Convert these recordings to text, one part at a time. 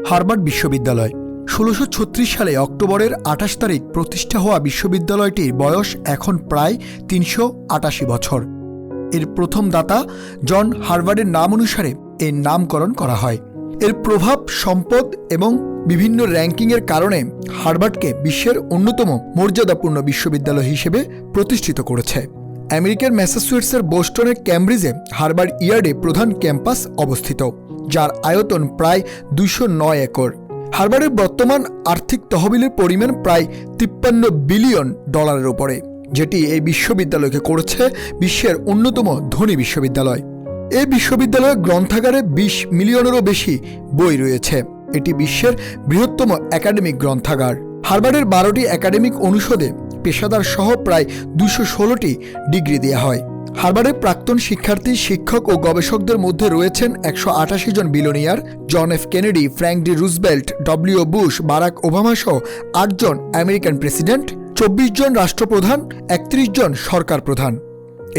Harvard বিশ্ববিদ্যালয় ১৬৩৬ সালে অক্টোবরের ২৮ তারিখ প্রতিষ্ঠা হওয়া বিশ্ববিদ্যালয়টির বয়স এখন প্রায় ৩৮৮ বছর। এর প্রথম দাতা জন হার্ভার্ডের নাম অনুসারে এর নামকরণ করা হয়। এর প্রভাব, সম্পদ এবং বিভিন্ন র্যাঙ্কিংয়ের কারণে হার্ভার্ডকে বিশ্বের অন্যতম মর্যাদাপূর্ণ বিশ্ববিদ্যালয় হিসেবে প্রতিষ্ঠিত করেছে। আমেরিকার ম্যাসাচুসেটসের বোস্টনের ক্যামব্রিজে হার্ভার্ড ইয়ার্ডে প্রধান ক্যাম্পাস অবস্থিত, যার আয়তন প্রায় ২০৯ একর। হার্ভার্ডের বর্তমান আর্থিক তহবিলের পরিমাণ প্রায় ৫৩ বিলিয়ন ডলারের উপরে, যেটি এই বিশ্ববিদ্যালয়কে করেছে বিশ্বের অন্যতম ধনী বিশ্ববিদ্যালয়। এই বিশ্ববিদ্যালয়ের গ্রন্থাগারে ২০ মিলিয়নেরও বেশি বই রয়েছে। এটি বিশ্বের বৃহত্তম একাডেমিক গ্রন্থাগার। হার্ভার্ডের ১২টি একাডেমিক অনুষদে পেশাদার সহ প্রায় ২১৬টি ডিগ্রি দেওয়া হয়। হার্ভার্ডের প্রাক্তন শিক্ষার্থী, শিক্ষক ও গবেষকদের মধ্যে রয়েছেন ১৮৮ জন billionaire, John F Kennedy, Frank D Roosevelt, W Bush, Barack Obama সহ ৮ জন আমেরিকান প্রেসিডেন্ট, ২৪ জন রাষ্ট্রপ্রধান, ৩১ জন সরকার প্রধান।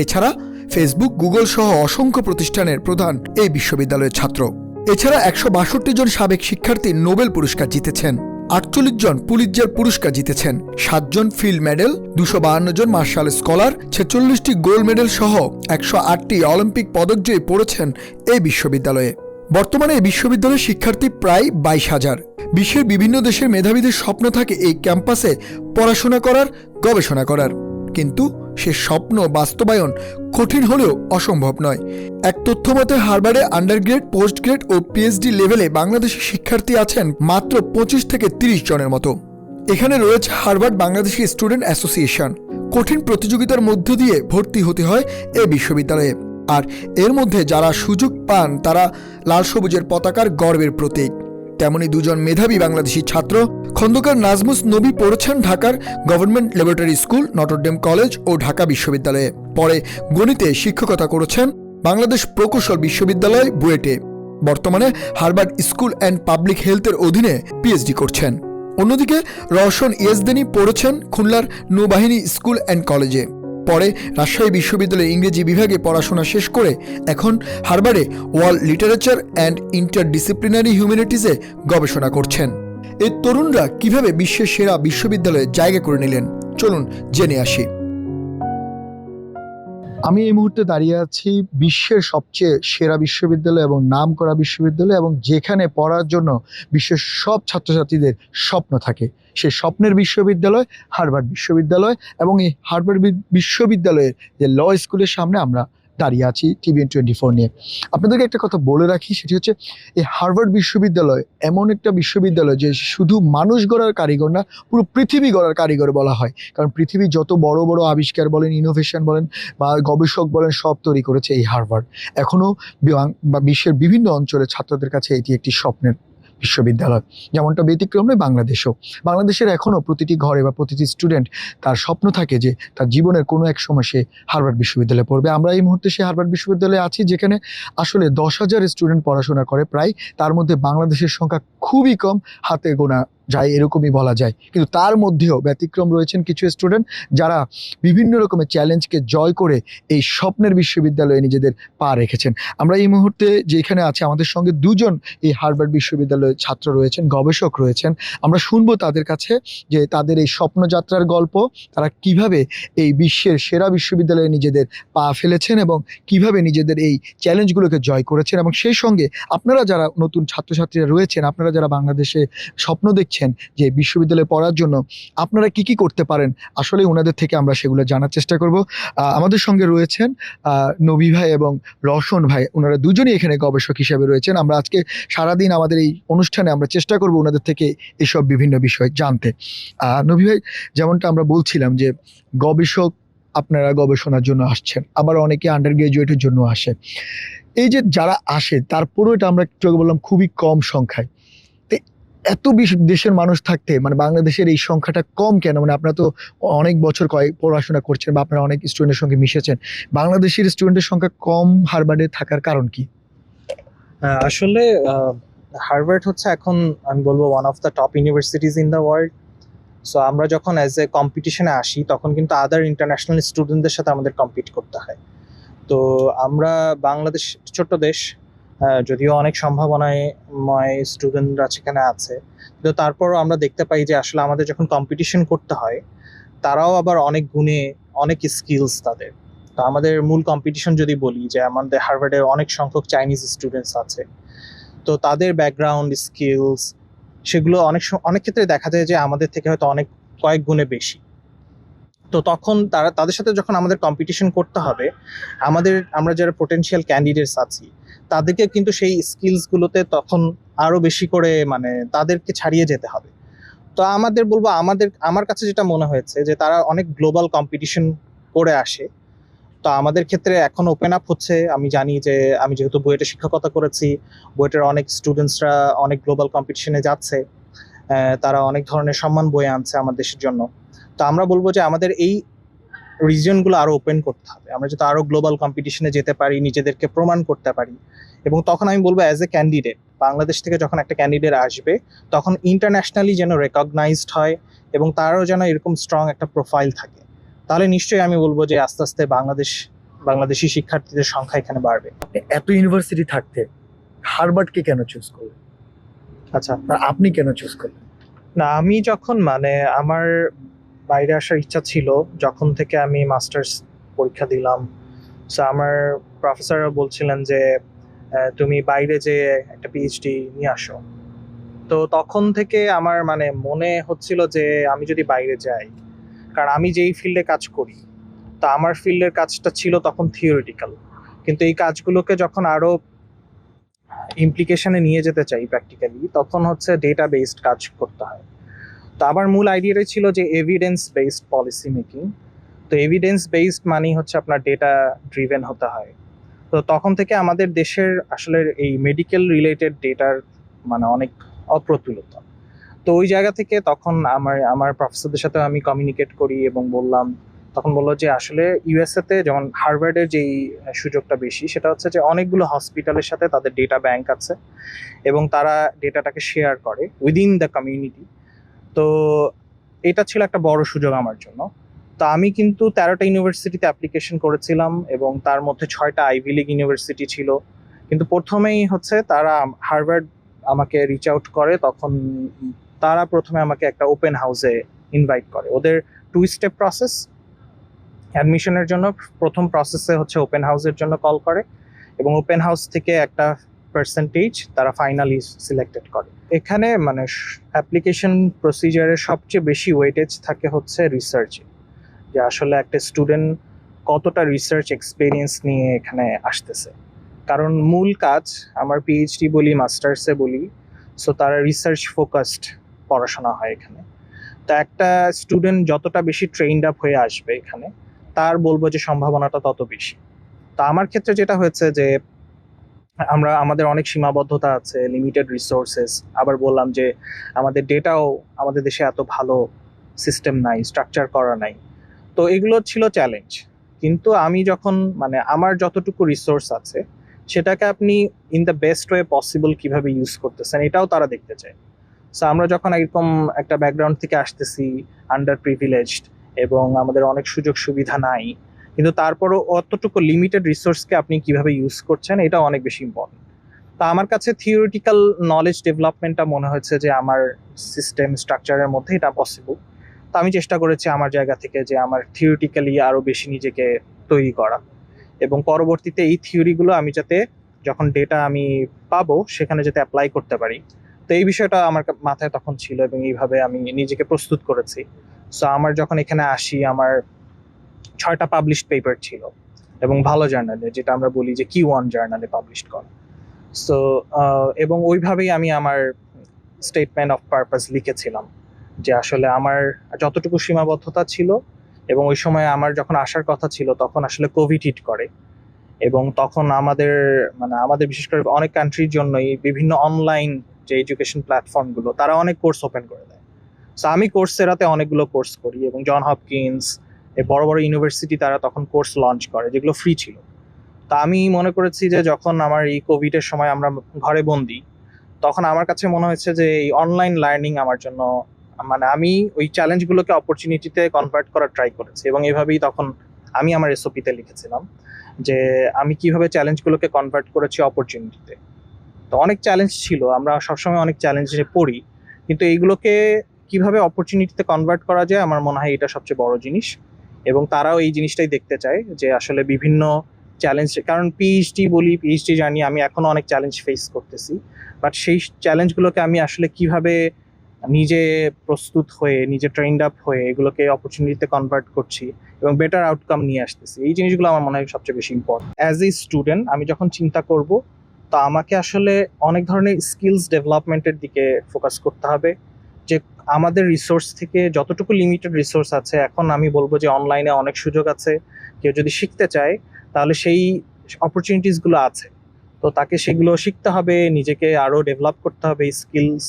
এছাড়া ফেসবুক, গুগল সহ অসংখ্য প্রতিষ্ঠানের প্রধান এই বিশ্ববিদ্যালয়ের ছাত্র। এছাড়া ১৬২ জন সাবেক শিক্ষার্থী নোবেল পুরস্কার জিতেছেন, ৪৮ জন পুলিৎজার পুরস্কার জিতেছেন, ৭ জন ফিল্ড মেডেল, ২৫২ জন মার্শাল স্কলার, ৪৬টি গোল্ড মেডেল সহ ১০৮টি অলিম্পিক পদকজয়ী পড়েছেন এই বিশ্ববিদ্যালয়ে। বর্তমানে এই বিশ্ববিদ্যালয়ের শিক্ষার্থী প্রায় ২২,০০০। বিশ্বের বিভিন্ন দেশের মেধাবীদের স্বপ্ন থাকে এই ক্যাম্পাসে পড়াশোনা করার, গবেষণা করার, কিন্তু সে স্বপ্ন বাস্তবায়ন কঠিন হলেও অসম্ভব নয়। এক তথ্য মতে হার্ভার্ডে আন্ডারগ্রেড, পোস্ট গ্রেড ও পিএইচডি লেভেলে বাংলাদেশি শিক্ষার্থী আছেন মাত্র ২৫ থেকে ৩০ জনের মতো। এখানে রয়েছে হার্ভার্ড বাংলাদেশি স্টুডেন্ট অ্যাসোসিয়েশন। কঠিন প্রতিযোগিতার মধ্য দিয়ে ভর্তি হতে হয় এই বিশ্ববিদ্যালয়ে, আর এর মধ্যে যারা সুযোগ পান তারা লাল সবুজের পতাকার গর্বের প্রতীক। তেমনি দুজন মেধাবী বাংলাদেশি ছাত্র খন্দকার নাজমুস নবী পড়েছেন ঢাকার government laboratory school, Notre Dame college ও ঢাকা বিশ্ববিদ্যালয়ে। পরে গণিতে শিক্ষকতা করেছেন বাংলাদেশ প্রকৌশল বিশ্ববিদ্যালয় বুয়েটে। বর্তমানে হার্ভার্ড স্কুল অ্যান্ড পাবলিক হেলথের অধীনে পিএইচডি করছেন। অন্যদিকে রওশন ইয়াজদানি পড়েছেন খুলনার নৌবাহিনী স্কুল অ্যান্ড কলেজে। পরে রাজশাহী বিশ্ববিদ্যালয়ে ইংরেজি বিভাগে পড়াশোনা শেষ করে এখন হার্ভার্ডে ওয়ার্ল্ড লিটারেচার অ্যান্ড ইন্টারডিসিপ্লিনারি হিউম্যানিটিজে গবেষণা করছেন। এই তরুণরা কিভাবে বিশ্বের সেরা বিশ্ববিদ্যালয়ে জায়গা করে নিলেন, চলুন জেনে আসি। আমি এই মুহূর্তে দাঁড়িয়ে আছি বিশ্বের সবচেয়ে সেরা বিশ্ববিদ্যালয় এবং নামকরা বিশ্ববিদ্যালয়, এবং যেখানে পড়ার জন্য বিশ্বের সব ছাত্রছাত্রীদের স্বপ্ন থাকে। সেই স্বপ্নের বিশ্ববিদ্যালয় হার্ভার্ড বিশ্ববিদ্যালয়, এবং এই হার্ভার্ড বিশ্ববিদ্যালয়ের যে ল স্কুলের সামনে আমরা দাঁড়িয়ে আছি TVN24 নিয়ে। আপনাদেরকে একটা কথা বলে রাখি, সেটি হচ্ছে এই হার্ভার্ড বিশ্ববিদ্যালয় এমন একটা বিশ্ববিদ্যালয় যে শুধু মানুষ গড়ার কারিগর না, পুরো পৃথিবী গড়ার কারিগর বলা হয়। কারণ পৃথিবীর যত বড় বড় আবিষ্কার বলেন, ইনোভেশন বলেন বা গবেষক বলেন, সব তৈরি করেছে এই হার্ভার্ড। এখনও বিশ্বের বিভিন্ন অঞ্চলের ছাত্রদের কাছে এটি একটি স্বপ্নের বিশ্ববিদ্যালয়। যেমনটা ব্যতিক্রম নয় বাংলাদেশও। বাংলাদেশের এখনও প্রতিটি ঘরে বা প্রতিটি স্টুডেন্ট তার স্বপ্ন থাকে যে তার জীবনের কোনো এক সময় সে হার্ভার্ড বিশ্ববিদ্যালয়ে পড়বে। আমরা এই মুহূর্তে সে হার্ভার্ড বিশ্ববিদ্যালয়ে আছি, যেখানে আসলে ১০,০০০ স্টুডেন্ট পড়াশোনা করে প্রায়। তার মধ্যে বাংলাদেশের সংখ্যা খুবই কম, হাতে গোনা যায় এরকমই বলা যায়। কিন্তু তার মধ্যেও ব্যতিক্রম রয়েছেন কিছু স্টুডেন্ট যারা বিভিন্ন রকমের চ্যালেঞ্জকে জয় করে এই স্বপ্নের বিশ্ববিদ্যালয়ে নিজেদের পা রেখেছেন। আমরা এই মুহূর্তে যেখানে আছি, আমাদের সঙ্গে দুজন এই হার্ভার্ড বিশ্ববিদ্যালয়ের ছাত্র রয়েছেন, গবেষক রয়েছেন। আমরা শুনবো তাদের কাছে যে তাদের এই স্বপ্নযাত্রার গল্প, তারা কিভাবে এই বিশ্বের সেরা বিশ্ববিদ্যালয়ে নিজেদের পা ফেলেছেন এবং কিভাবে নিজেদের এই চ্যালেঞ্জগুলোকে জয় করেছেন। এবং সেই সঙ্গে আপনারা যারা নতুন ছাত্রছাত্রীরা রয়েছেন, আপনারা যারা বাংলাদেশে স্বপ্ন দেখছেন যে বিশ্ববিদ্যালয়ে পড়ার জন্য, আপনারা কি কি করতে পারেন, আসলে ওনাদের থেকে আমরা সেগুলো জানার চেষ্টা করব। আমাদের সঙ্গে রয়েছেন নবী ভাই এবং রওশন ভাই, ওনারা দুজনই এখানে গবেষক হিসেবে রয়েছেন। আমরা আজকে সারাদিন আমাদের এই অনুষ্ঠানে আমরা চেষ্টা করব ওনাদের থেকে এসব বিভিন্ন বিষয় জানতে। নবী ভাই, যেমনটা আমরা বলছিলাম যে গবেষক আপনারা গবেষণার জন্য আসছেন, আবার অনেকে আন্ডার গ্রাজুয়েটের জন্য আসে। এই যে যারা আসে, তারপরেও এটা আমরা একটু আগে বললাম খুবই কম সংখ্যায়। এত দেশের মানুষ থাকতে মানে বাংলাদেশের এই সংখ্যাটা কম কেন? মানে আপনারা তো অনেক বছর পড়াশোনা করছেন বা আপনারা অনেক স্টুডেন্টের সঙ্গে মিশেছেন, বাংলাদেশের স্টুডেন্টের সংখ্যা কম হার্ভার্ডে থাকার কারণ কি? আসলে হার্ভার্ড হচ্ছে এখন আমি বলবো one of the top universities in the world. So আমরা যখন অ্যাজ এ কম্পিটিশনে আসি, তখন কিন্তু আদার ইন্টারন্যাশনাল স্টুডেন্টদের সাথে আমাদের কম্পিট করতে হয়। তো আমরা বাংলাদেশ ছোট্ট দেশ, যদিও অনেক সম্ভাবনাময় স্টুডেন্টরা সেখানে আছে, কিন্তু তারপরও আমরা দেখতে পাই যে আসলে আমাদের যখন কম্পিটিশন করতে হয়, তারাও আবার অনেক গুণে, অনেক স্কিলস তাদের। তো আমাদের মূল কম্পিটিশন যদি বলি, যে আমাদের হার্ভার্ডের অনেক সংখ্যক চাইনিজ স্টুডেন্টস আছে, তো তাদের ব্যাকগ্রাউন্ড স্কিলস সেগুলো অনেক ক্ষেত্রে দেখা যায় যে আমাদের থেকে হয়তো অনেক কয়েক গুণে বেশি। তো তখন তাদের সাথে যখন আমাদের কম্পিটিশন করতে হবে, আমরা যারা পোটেনশিয়াল ক্যান্ডিডেটস আছি, তাদেরকে কিন্তু সেই স্কিলসগুলোতে তখন আরো বেশি করে মানে তাদেরকে ছাড়িয়ে যেতে হবে। তো বলবো আমার কাছে যেটা মনে হয়েছে যে তারা অনেক গ্লোবাল কম্পিটিশন করে আসে। তো আমাদের ক্ষেত্রে এখন ওপেন আপ হচ্ছে। আমি জানি যে আমি যেহেতু বুয়েটে শিক্ষকতা করেছি, বুয়েটের অনেক স্টুডেন্টসরা অনেক গ্লোবাল কম্পিটিশনে যাচ্ছে। তারা অনেক ধরনের সম্মান বয়ে আনছে আমার দেশের জন্য। তো আমরা বলবো যে আমাদের এই রিজিয়নগুলো আরো ওপেন করতে হবে, আমরা যাতে আরো গ্লোবাল কম্পিটিশনে যেতে পারি, নিজেদেরকে প্রমাণ করতে পারি। এবং তখন আমি বলবো অ্যাজ এ ক্যান্ডিডেট, বাংলাদেশ থেকে যখন একটা ক্যান্ডিডেট আসবে, তখন ইন্টারন্যাশনালি যেন রেকগনাইজড হয় এবং তারও যেন এরকম স্ট্রং একটা প্রোফাইল থাকে। তাহলে নিশ্চয়ই আমি বলবো যে আস্তে আস্তে বাংলাদেশি শিক্ষার্থীদের সংখ্যা এখানে বাড়বে। এত ইউনিভার্সিটি থাকতে হার্ভার্ডকে কেন চুজ করলেন? আচ্ছা, না, আপনি কেন চুজ করলেন? না আমি যখন আমার বাইরে আসার ইচ্ছা ছিল, যখন থেকে আমি মাস্টার্স পরীক্ষা দিলাম। সো আমার প্রফেসররা বলছিলেন যে তুমি বাইরে যে একটা পিএইচডি নিয়ে আসো। তো তখন থেকে আমার মনে হচ্ছিল যে আমি যদি বাইরে যাই, কারণ আমি যেই ফিল্ডে কাজ করি, তা আমার ফিল্ডের কাজটা ছিল তখন থিওরিটিক্যাল, কিন্তু এই কাজগুলোকে যখন আরো ইমপ্লিকেশনে নিয়ে যেতে চাই প্র্যাকটিক্যালি, তখন হচ্ছে ডেটা বেসড কাজ করতে হয়। তো আমার মূল আইডিয়াটাই ছিল যে এভিডেন্স বেসড পলিসি মেকিং। তো এভিডেন্স বেসড মানেই হচ্ছে আপনার ডেটা ড্রিভেন হতে হয়। তো তখন থেকে আমাদের দেশের আসলে এই মেডিকেল রিলেটেড ডেটার অনেক অপ্রতুলতা। তো ওই জায়গা থেকে তখন আমার প্রফেসরদের সাথে আমি কমিউনিকেট করি এবং তখন বললো যে আসলে ইউএসএতে যেমন হার্ভার্ডের যেই সুযোগটা বেশি, সেটা হচ্ছে যে অনেকগুলো হসপিটালের সাথে তাদের ডেটা ব্যাংক আছে এবং তারা ডেটাটাকে শেয়ার করে উইদিন দ্য কমিউনিটি। তো এটা ছিল একটা বড় সুযোগ আমার জন্য। তো আমি কিন্তু 13টা ইউনিভার্সিটিতে অ্যাপ্লিকেশন করেছিলাম এবং তার মধ্যে 6টা আইভি লিগ ইউনিভার্সিটি ছিল। কিন্তু প্রথমেই হচ্ছে হার্ভার্ড আমাকে রিচ আউট করে। তখন তারা প্রথমে আমাকে একটা ওপেন হাউসে ইনভাইট করে। ওদের 2 স্টেপ প্রসেস অ্যাডমিশনের জন্য। প্রথম প্রসেসে হচ্ছে ওপেন হাউসের জন্য কল করে এবং ওপেন হাউস থেকে একটা পার্সেন্টেজ তারা ফাইনালি সিলেক্টেড করে। এখানে অ্যাপ্লিকেশন প্রসিজারের সবচেয়ে বেশি ওয়েটেজ থাকে হচ্ছে রিসার্চে, যে আসলে একটা স্টুডেন্ট কতটা রিসার্চ এক্সপিরিয়েন্স নিয়ে এখানে আসতেছে। কারণ মূল কাজ আমার পিএইচডি বলি, মাস্টার্সে বলি, সো তারা রিসার্চ ফোকাসড পড়াশোনা হয় এখানে। তো একটা স্টুডেন্ট যতটা বেশি ট্রেইনড আপ হয়ে আসবে এখানে, তার বলবো যে সম্ভাবনাটা তত বেশি। তো আমার ক্ষেত্রে যেটা হয়েছে যে আমাদের অনেক সীমাবদ্ধতা আছে, লিমিটেড রিসোর্সেস। আবার বললাম যে আমাদের ডেটাও আমাদের দেশে এত ভালো সিস্টেম নাই, স্ট্রাকচার করা নাই। তো এগুলো ছিল চ্যালেঞ্জ। কিন্তু আমি যখন আমার যতটুকু রিসোর্স আছে, সেটাকে আপনি in the best way possible কিভাবে ইউজ করতেছেন, এটাও তারা দেখতে চায়। সো আমরা যখন এরকম একটা ব্যাকগ্রাউন্ড থেকে আসতেছি, আন্ডার প্রিভিলেজড, এবং আমাদের অনেক সুযোগ সুবিধা নাই, কিন্তু তারপরও অতটুকু লিমিটেড রিসোর্সকে আপনি কিভাবে ইউজ করছেন, এটা অনেক বেশি ইম্পর্টেন্ট। তো আমার কাছে থিওরিটিক্যাল নলেজ ডেভেলপমেন্টটা মনে হয়েছে যে আমার সিস্টেম স্ট্রাকচারের মধ্যে এটা পসিবল। তো আমি চেষ্টা করেছি আমার জায়গা থেকে যে আমার থিওরিটিক্যালি আরো বেশি নিজেকে তৈরি করা, এবং পরবর্তীতে এই থিওরিগুলো আমি যাতে যখন ডেটা আমি পাবো সেখানে যাতে অ্যাপ্লাই করতে পারি। তো এই বিষয়টা আমার মাথায় তখন ছিল এবং এইভাবে আমি নিজেকে প্রস্তুত করেছি। সো আমার যখন এখানে আসি, আমার 6টা পাবলিশড পেপার ছিল এবং ভালো জার্নালে, যেটা আমরা বলি যে Q1 জার্নালে পাবলিশ করা। সো এবং ওইভাবেই আমি আমার স্টেটমেন্ট অফ পারপাস লিখেছিলাম যে আসলে আমার যতটুকু সীমাবদ্ধতা ছিল, এবং ওই সময় আমার যখন আসার কথা ছিল তখন আসলে কোভিড হিট করে, এবং তখন আমাদের বিশেষ করে অনেক কান্ট্রির জন্যই বিভিন্ন অনলাইন যে এডুকেশন প্ল্যাটফর্মগুলো, তারা অনেক কোর্স ওপেন করে দেয়। সো আমি কোর্সেরাতে অনেকগুলো কোর্স করি, এবং জন হপকিন্স এই বড় বড় ইউনিভার্সিটি তারা তখন কোর্স লঞ্চ করে যেগুলো ফ্রি ছিল। তা আমি মনে করেছি যে যখন আমার এই কোভিডের সময় আমরা ঘরে বন্দি, তখন আমার কাছে মনে হয়েছে যে এই অনলাইন লার্নিং আমার জন্য আমি ওই চ্যালেঞ্জগুলোকে অপরচুনিটিতে কনভার্ট করার ট্রাই করেছি, এবং এভাবেই তখন আমি আমার এসওপিতে লিখেছিলাম যে আমি কিভাবে চ্যালেঞ্জগুলোকে কনভার্ট করেছি অপরচুনিটিতে। তো অনেক চ্যালেঞ্জ ছিল, আমরা সবসময় অনেক চ্যালেঞ্জে পড়ি, কিন্তু এইগুলোকে কিভাবে অপরচুনিটিতে কনভার্ট করা যায় আমার মনে হয় এটা সবচেয়ে বড় জিনিস। এবং তারাও এই জিনিসটাই দেখতে চায় যে আসলে বিভিন্ন চ্যালেঞ্জ, কারণ পিএইচডি জানি আমি এখনো অনেক চ্যালেঞ্জ ফেস করতেছি, বাট সেই চ্যালেঞ্জগুলোকে আমি আসলে কিভাবে নিজে প্রস্তুত হয়ে নিজে ট্রেন্ড আপ হয়ে এগুলোকে অপরচুনিটিতে কনভার্ট করছি এবং বেটার আউটকাম নিয়ে আসতেছি, এই জিনিসগুলো আমার মনে হয় সবচেয়ে বেশি ইম্পর্টেন্ট। অ্যাজ এ স্টুডেন্ট আমি যখন চিন্তা করব, তো আমাকে আসলে অনেক ধরনের স্কিলস ডেভেলপমেন্টের দিকে ফোকাস করতে হবে। যে আমাদের রিসোর্স থেকে যতটুকু লিমিটেড রিসোর্স আছে, এখন আমি বলবো যে অনলাইনে অনেক সুযোগ আছে, কেউ যদি শিখতে চায় তাহলে সেই অপরচুনিটিসগুলো আছে, তো তাকে সেগুলো শিখতে হবে, নিজেকে আরও ডেভেলপ করতে হবে স্কিলস,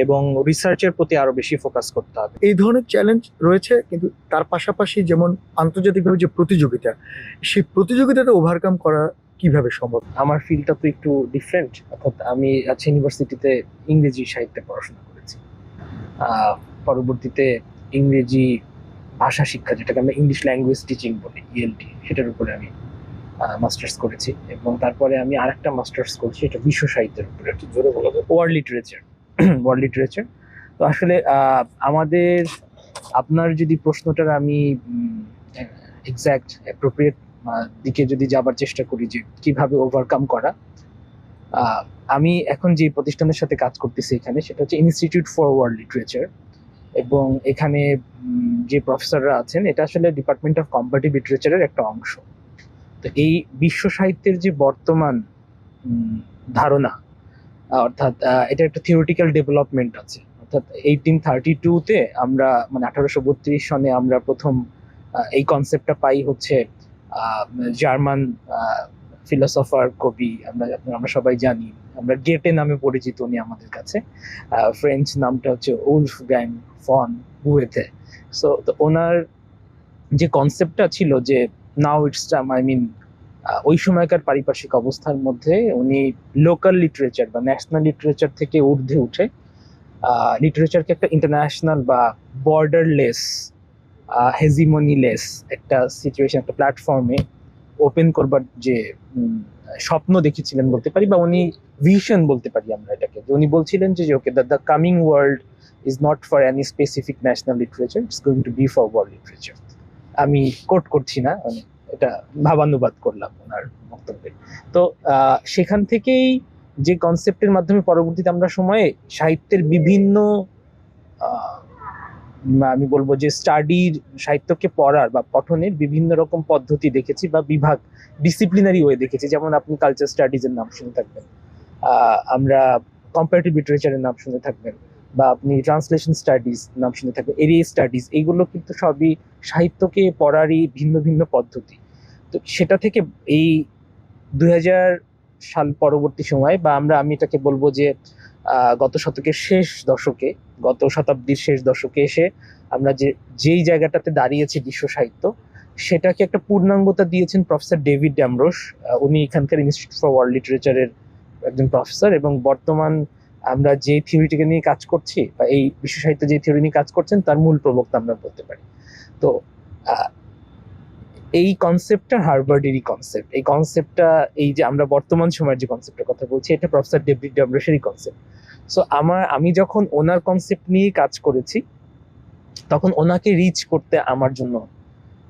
এবং রিসার্চের প্রতি আরো বেশি ফোকাস করতে হবে। এই ধরনের চ্যালেঞ্জ রয়েছে, কিন্তু তার পাশাপাশি যেমন আন্তর্জাতিকভাবে যে প্রতিযোগিতা, সেই প্রতিযোগিতাটা ওভারকাম করা কিভাবে সম্ভব? আমার ফিল্ডটা তো একটু ডিফারেন্ট, অর্থাৎ আমি ইউনিভার্সিটিতে ইংরেজি সাহিত্যে পড়াশোনা করেছি। পরবর্তীতে ইংরেজি ভাষা শিক্ষা, যেটাকে আমরা ইংলিশ ল্যাঙ্গুয়েজ টিচিং বলি, ইএলটি, সেটার উপরে আমি মাস্টার্স করেছি, এবং তারপরে আমি আরেকটা মাস্টার্স করছি, এটা বিশ্ব সাহিত্যের উপরে, একটু জোরে বলা যায় ওয়ার্ল্ড লিটারেচার। World literature. তো আসলে আমাদের, আপনার যদি প্রশ্নটার আমি এক্স্যাক্ট অ্যাপ্রোপ্রিয়েট দিকে যদি যাবার চেষ্টা করি যে কিভাবে ওভারকাম করা, আমি এখন যে প্রতিষ্ঠানের সাথে কাজ করতেছি এখানে, সেটা হচ্ছে ইনস্টিটিউট ফর ওয়ার্ল্ড লিটারেচার, এবং এখানে যে প্রফেসররা আছেন, এটা আসলে ডিপার্টমেন্ট অফ কম্পারেটিভ লিটারেচারের একটা অংশ। তো এই বিশ্ব সাহিত্যের যে বর্তমান ধারণা, অর্থাৎ এটা একটা থিওরিটিক্যাল ডেভেলপমেন্ট আছে, অর্থাৎ 1832-তে আমরা, মানে 1832 সনে আমরা প্রথম এই কনসেপ্টটা পাই হচ্ছে জার্মান ফিলোসফার, কবি, আমরা সবাই জানি, আমরা গেটে নামে পরিচিত উনি আমাদের কাছে। ফ্রেঞ্চ নামটা হচ্ছে উলফগ্যাং ফন গুয়েতে। সো তো ওনার যে কনসেপ্টটা ছিল যে now it's time, I mean ওই সময়কার পারিপার্শ্বিক অবস্থার মধ্যে উনি লোকাল লিটারেচার বা ন্যাশনাল লিটারেচার থেকে ঊর্ধ্বে উঠে লিটারেচারকে একটা ইন্টারন্যাশনাল বা বর্ডারলেস, হেজিমনিলেস একটা সিচুয়েশন, একটা প্ল্যাটফর্মে ওপেন করবার যে স্বপ্ন দেখেছিলেন বলতে পারি, বা উনি ভিশন বলতে পারি আমরা এটাকে, যে উনি বলছিলেন যে okay, the coming world is not for any specific national literature, it's going to be for world literature. আমি কোট করছি না, মানে এটা ভাবানুবাদ করলাম ওনার বক্তব্যে। তো সেখান থেকেই যে কনসেপ্টের মাধ্যমে পরবর্তীতে আমরা সময়ে সাহিত্যের বিভিন্ন আমি বলবো যে স্টাডির, সাহিত্যকে পড়ার বা পঠনের বিভিন্ন রকম পদ্ধতি দেখেছি, বা বিভাগ, ডিসিপ্লিনারি ওয়ে দেখেছি। যেমন আপনি কালচার স্টাডিজের নাম শুনে থাকবেন, আমরা কম্পারেটিভ লিটারেচারের নাম শুনে থাকবেন, বা আপনি ট্রান্সলেশন স্টাডিজ নাম শুনে থাকবেন, এরিয়া স্টাডিজ, এইগুলো কিন্তু সবই সাহিত্যকে পড়ারই ভিন্ন ভিন্ন পদ্ধতি। তো সেটা থেকে এই 2000 সাল পরবর্তী সময়, বা আমি এটাকে বলবো যে গত শতকের শেষ দশকে, গত শতাব্দীর শেষ দশকে এসে আমরা যেই জায়গাটাতে দাঁড়িয়েছি বিশ্ব সাহিত্য, সেটাকে একটা পূর্ণাঙ্গতা দিয়েছেন প্রফেসর ডেভিড ড্যামরোস। উনি এখানকার ইনস্টিটিউট ফর ওয়ার্ল্ড লিটারেচারের একজন প্রফেসর, এবং বর্তমান আমরা যে থিওরিটিকে নিয়ে কাজ করছি, বা এই বিশ্ব সাহিত্য যে থিওরি নিয়ে কাজ করছেন, তার মূল প্রবক্তা আমরা বলতে পারি। তো এই কনসেপ্টটা হার্ভার্ডেরই কনসেপ্ট। এই কনসেপ্টটা, এই যে আমরা বর্তমান সময়ের যে কনসেপ্টের কথা বলছি, এটা প্রফেসর ডেভিড ড্যামরোসেরই কনসেপ্ট। সো আমি যখন ওনার কনসেপ্ট নিয়ে কাজ করেছি, তখন ওনাকে রিচ করতে আমার জন্য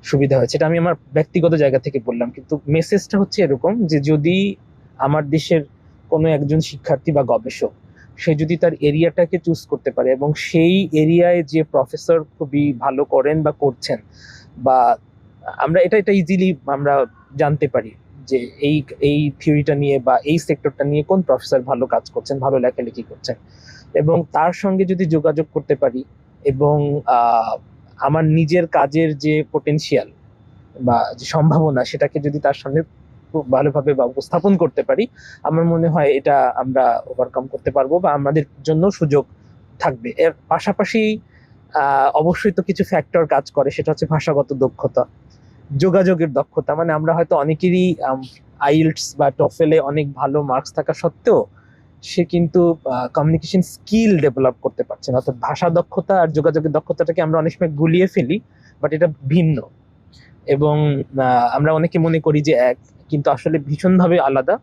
সুবিধা হয়েছে। এটা আমি আমার ব্যক্তিগত জায়গা থেকে বললাম, কিন্তু মেসেজটা হচ্ছে এরকম যে যদি আমার দেশের কোনো একজন শিক্ষার্থী বা গবেষক, সে যদি তার এরিয়াটাকে চুজ করতে পারে, এবং সেই এরিয়ায় যে প্রফেসর খুবই ভালো করেন বা করছেন, বা আমরা এটা ইজিলি আমরা জানতে পারি যে এই থিওরিটা নিয়ে বা এই সেক্টরটা নিয়ে কোন প্রফেসর ভালো কাজ করছেন, ভালো লেখালেখি করছেন, এবং তার সঙ্গে যদি যোগাযোগ করতে পারি, এবং আমার নিজের কাজের যে পোটেনশিয়াল বা যে সম্ভাবনা, সেটাকে যদি তার সামনে ভালোভাবে বা উপস্থাপন করতে পারি, আমার মনে হয় এটা আমরা ওভারকাম করতে পারবো, বা আমাদের জন্য সুযোগ থাকবে। এর পাশাপাশি অবশ্যই তো কিছু ফ্যাক্টর কাজ করে, সেটা হচ্ছে ভাষাগত দক্ষতা, যোগাযোগের দক্ষতা। মানে আমরা হয়তো অনেকেরই আইএলটিএস বা টফেলে অনেক ভালো মার্কস থাকা সত্ত্বেও সে কিন্তু কমিউনিকেশন স্কিল ডেভেলপ করতে পারছে না, অর্থাৎ ভাষা দক্ষতা আর যোগাযোগের দক্ষতাটাকে আমরা অনেক সময় গুলিয়ে ফেলি, বাট এটা ভিন্ন, এবং আমরা অনেকে মনে করি যে এক, কিন্তু আসলে ভীষণভাবে আলাদা।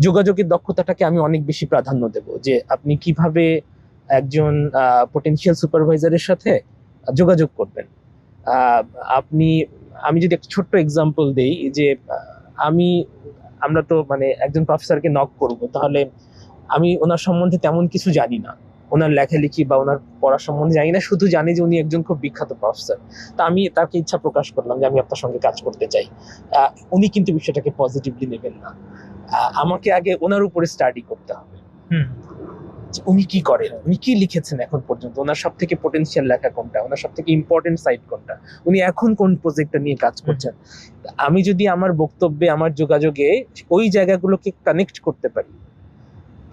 যোগাযোগের দক্ষতাটাকে আমি অনেক বেশি প্রাধান্য দেব, যে আপনি কিভাবে একজন পটেনশিয়াল সুপারভাইজারের সাথে যোগাযোগ করবেন। আহ, আপনি আমি যদি একটা ছোট্ট এক্সাম্পল দেই, যে আমি আমরা তো মানে একজন প্রফেসরকে নক করব, তাহলে আমি ওনার সম্বন্ধে তেমন কিছু জানি না, ওনার লেখালেখি বা ওনার পড়া সম্বন্ধে জানি না, শুধু জানি যে উনি একজন খুব বিখ্যাত প্রফেসর। তা আমি তাকে ইচ্ছা প্রকাশ করলাম যে আমি আপনার সঙ্গে কাজ করতে চাই। উনি কিন্তু বিষয়টাকে পজিটিভলি নেবেন না। আমাকে আগে ওনার উপরে স্টাডি করতে হবে, যে উনি কি করেন, উনি কি লিখেছেন এখন পর্যন্ত, ওনার সব থেকে পোটেনশিয়াল লেখা কোনটা, ওনার সব থেকে ইম্পর্টেন্ট সাইট কোনটা, উনি এখন কোন প্রজেক্টটা নিয়ে কাজ করছেন। আমি যদি আমার বক্তব্যে, আমার যোগাযোগে ওই জায়গাগুলোকে কানেক্ট করতে পারি,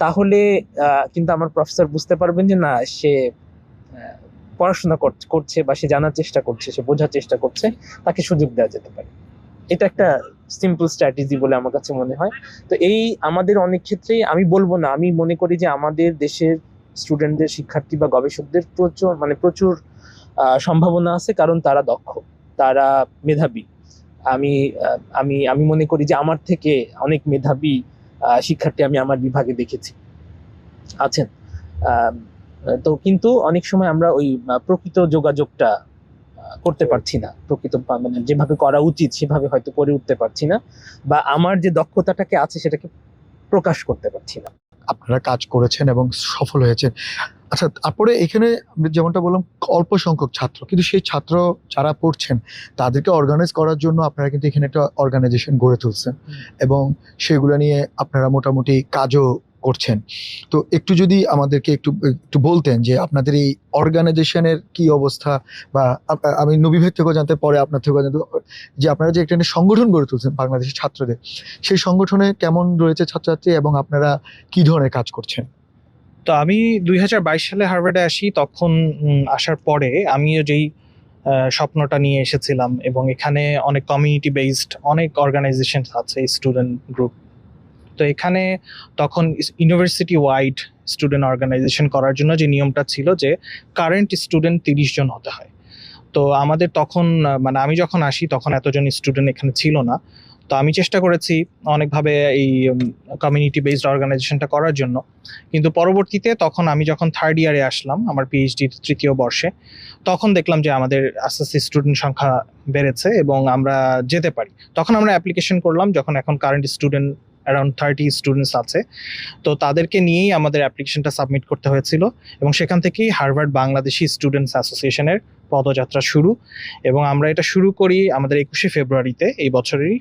তাহলে কিন্তু আমার প্রফেসর বুঝতে পারবেন যে না, সে পড়াশোনা করছে বা সে জানার চেষ্টা করছে, সে বোঝার চেষ্টা করছে, তাকে সুযোগ দেওয়া যেতে পারে। এটা একটা সিম্পল স্ট্র্যাটেজি বলে আমার কাছে মনে হয়। তো এই আমাদের অনেক ক্ষেত্রেই, আমি বলবো না, আমি মনে করি যে আমাদের দেশের স্টুডেন্টদের, শিক্ষার্থী বা গবেষকদের প্রচুর সম্ভাবনা আছে, কারণ তারা দক্ষ, তারা মেধাবী। আমি আমি আমি মনে করি যে আমার থেকে অনেক মেধাবী শিক্ষার্থী আমি আমার বিভাগে দেখেছি আছেন। আহ, তো কিন্তু অনেক সময় আমরা ওই প্রকৃত যোগাযোগটা করতে পারছি না, মানে যেভাবে করা উচিত সেভাবে হয়তো করে উঠতে পারছি না, বা আমার যে দক্ষতাটাকে আছে সেটাকে প্রকাশ করতে পারছি না। আপনারা কাজ করেছেন এবং সফল হয়েছেন। আচ্ছা, তারপরে এখানে আমি যেমনটা বললাম, অল্প সংখ্যক ছাত্র, কিন্তু সেই ছাত্র যারা পড়ছেন তাদেরকে অর্গানাইজ করার জন্য আপনারা কিন্তু এখানে একটা অর্গানাইজেশন গড়ে তুলছেন এবং সেগুলো নিয়ে আপনারা মোটামুটি কাজও করছেন। তো একটু যদি আমাদেরকে একটু একটু বলতেন যে আপনাদের এই অর্গানাইজেশনের কি অবস্থা, বা আমি নবী ভাই থেকেও জানতে, পরে আপনার থেকেও জানতে, যে আপনারা যে একটা সংগঠন গড়ে তুলছেন বাংলাদেশের ছাত্রদের, সেই সংগঠনে কেমন রয়েছে ছাত্রছাত্রী এবং আপনারা কি ধরনের কাজ করছেন? তো আমি 2022 সালে হার্ভার্ডে আসি। তখন আসার পরে আমিও যেই স্বপ্নটা নিয়ে এসেছিলাম, এবং এখানে অনেক কমিউনিটি বেসড অনেক অর্গানাইজেশন আছে, স্টুডেন্ট গ্রুপ। তো এখানে তখন ইউনিভার্সিটি ওয়াইড স্টুডেন্ট অর্গানাইজেশন করার জন্য যে নিয়মটা ছিল যে কারেন্ট স্টুডেন্ট 30 জন হতে হয়। তো আমাদের তখন মানে আমি যখন আসি তখন এতজন স্টুডেন্ট এখানে ছিল না। তো আমি চেষ্টা করেছি অনেকভাবে এই কমিউনিটি বেসড অর্গানাইজেশনটা করার জন্য। কিন্তু পরবর্তীতে তখন আমি যখন থার্ড ইয়ারে আসলাম, আমার পিএইচডির 3য় বর্ষে, তখন দেখলাম যে আমাদের আস্তে আস্তে স্টুডেন্ট সংখ্যা বেড়েছে এবং আমরা যেতে পারি। তখন আমরা অ্যাপ্লিকেশন করলাম, যখন এখন কারেন্ট স্টুডেন্ট অ্যারাউন্ড 30 স্টুডেন্টস আছে। তো তাদেরকে নিয়েই আমাদের অ্যাপ্লিকেশনটা সাবমিট করতে হয়েছিল, এবং সেখান থেকেই হার্ভার্ড বাংলাদেশি স্টুডেন্টস অ্যাসোসিয়েশনের পদযাত্রা শুরু। এবং আমরা এটা শুরু করি আমাদের 21শে ফেব্রুয়ারিতে এই বছরেরই,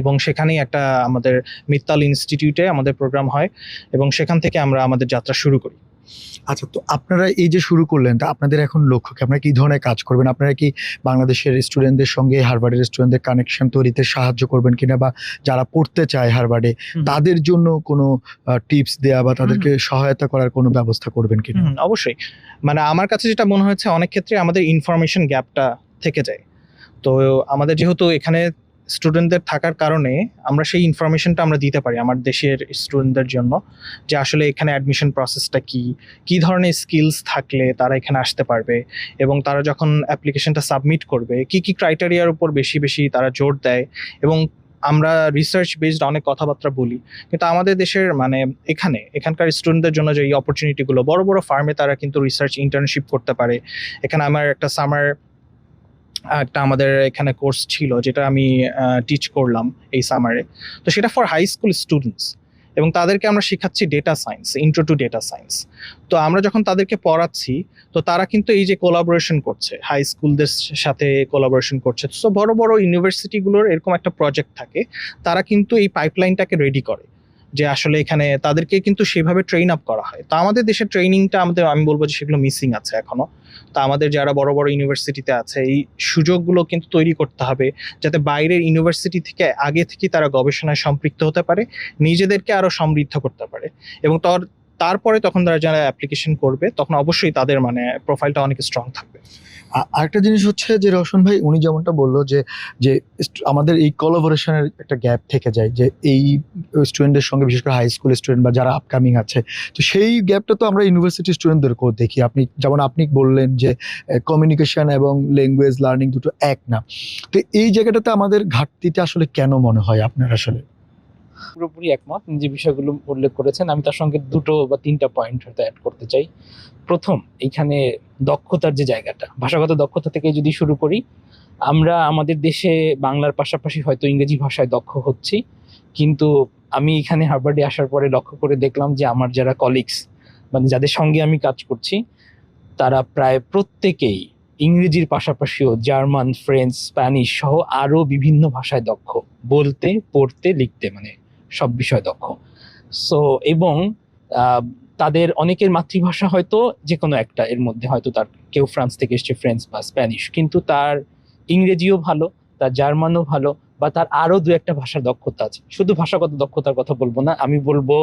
এবং সেখানেই একটা আমাদের মিত্তাল ইনস্টিটিউটে আমাদের প্রোগ্রাম হয়, এবং সেখান থেকে আমরা আমাদের যাত্রা শুরু করি। আচ্ছা, তো আপনারা এই যে শুরু করলেন, তা আপনাদের এখন লক্ষ্য কি? আপনারা কি ধরনের কাজ করবেন? আপনারা কি বাংলাদেশের স্টুডেন্টদের সঙ্গে হার্ভার্ডের স্টুডেন্টদের কানেকশন তৈরিতে সাহায্য করবেন কিনা, বা যারা পড়তে চায় হার্ভার্ডে তাদের জন্য কোনো টিপস দেয়া বা তাদেরকে সহায়তা করার কোনো ব্যবস্থা করবেন কিনা? অবশ্যই। মানে আমার কাছে যেটা মনে হয়েছে, অনেক ক্ষেত্রে আমাদের ইনফরমেশন গ্যাপটা থেকে যায়। তো আমাদের যেহেতু এখানে স্টুডেন্টদের থাকার কারণে আমরা সেই ইনফরমেশনটা আমরা দিতে পারি আমার দেশের স্টুডেন্টদের জন্য, যে আসলে এখানে অ্যাডমিশন প্রসেসটা কী ধরনের স্কিলস থাকলে তারা এখানে আসতে পারবে, এবং তারা যখন অ্যাপ্লিকেশনটা সাবমিট করবে কী ক্রাইটেরিয়ার উপর বেশি তারা জোর দেয়। এবং আমরা রিসার্চ বেসড অনেক কথাবার্তা বলি, কিন্তু আমাদের দেশের মানে এখানকার স্টুডেন্টদের জন্য যে এই অপরচুনিটিগুলো, বড় বড় ফার্মে তারা কিন্তু রিসার্চ ইন্টার্নশিপ করতে পারে। এখানে আমার একটা আমাদের এখানে কোর্স ছিল যেটা আমি টিচ করলাম এই সামারে। তো সেটা ফর হাই স্কুল স্টুডেন্টস, এবং তাদেরকে আমরা শেখাচ্ছি data science, intro to data science. তো আমরা যখন তাদেরকে পড়াচ্ছি, তো তারা কিন্তু এই যে কোলাবোরেশন করছে, হাই স্কুলদের সাথে কোলাবোরেশন করছে। তো বড় বড় ইউনিভার্সিটিগুলোর এরকম একটা প্রজেক্ট থাকে, তারা কিন্তু এই পাইপলাইনটাকে রেডি করে, যে আসলে এখানে তাদেরকে কিন্তু সেভাবে ট্রেন আপ করা হয়। তো আমাদের দেশের ট্রেনিংটা আমি বলবো যে সেগুলো মিসিং আছে এখনো। তো আমাদের যারা বড় বড় ইউনিভার্সিটিতে আছে, এই সুযোগগুলো কিন্তু তৈরি করতে হবে, যাতে বাইরের ইউনিভার্সিটি থেকে আগে থেকে তারা গবেষণায় সম্পৃক্ত হতে পারে, নিজেদেরকে আরো সমৃদ্ধ করতে পারে। এবং তারপরে তখন তারা যারা অ্যাপ্লিকেশন করবে, তখন অবশ্যই তাদের মানে প্রোফাইলটা অনেক স্ট্রং থাকবে। আরেকটা জিনিস হচ্ছে যে রওশন ভাই উনি যেমনটা বললো যে যে আমাদের এই কোলাবোরেশনের একটা গ্যাপ থেকে যায়, যে এই স্টুডেন্টদের সঙ্গে, বিশেষ করে হাই স্কুল স্টুডেন্ট বা যারা আপকামিং আছে, তো সেই গ্যাপটা তো আমরা ইউনিভার্সিটি স্টুডেন্টদেরকেও দেখি। আপনি বললেন যে কমিউনিকেশন এবং ল্যাঙ্গুয়েজ লার্নিং দুটো এক না, তো এই জায়গাটাতে আমাদের ঘাটতিটা আসলে কেন মনে হয় আপনার আসলে? পুরোপুরি একমত। যে বিষয়গুলো উল্লেখ করেছেন আমি তার সঙ্গে 2 বা 3টা পয়েন্ট হয়তো অ্যাড করতে চাই। প্রথম, এইখানে দক্ষতার যে জায়গাটা, ভাষাগত দক্ষতা থেকে যদি শুরু করি, আমরা আমাদের দেশে বাংলার পাশাপাশি হয়তো ইংরেজি ভাষায় দক্ষ হচ্ছি, কিন্তু আমি এখানে হার্ভার্ডে আসার পরে লক্ষ্য করে দেখলাম যে আমার যারা কলিগস, মানে যাদের সঙ্গে আমি কাজ করছি, তারা প্রায় প্রত্যেকেই ইংরেজির পাশাপাশিও জার্মান, ফ্রেঞ্চ, স্প্যানিশ সহ আরো বিভিন্ন ভাষায় দক্ষ, বলতে, পড়তে, লিখতে, মানে সব বিষয় দক্ষ। সো এবং তাদের অনেকের মাতৃভাষা হয়তো যে কোনো একটা, এর মধ্যে হয়তো তার কেউ ফ্রান্স থেকে এসছে, ফ্রেঞ্চ বা স্প্যানিশ, কিন্তু তার ইংরেজিও ভালো, তার জার্মানও ভালো, বা তার আরো 2-একটা ভাষার দক্ষতা আছে। শুধু ভাষাগত দক্ষতার কথা বলবো না, আমি বলবো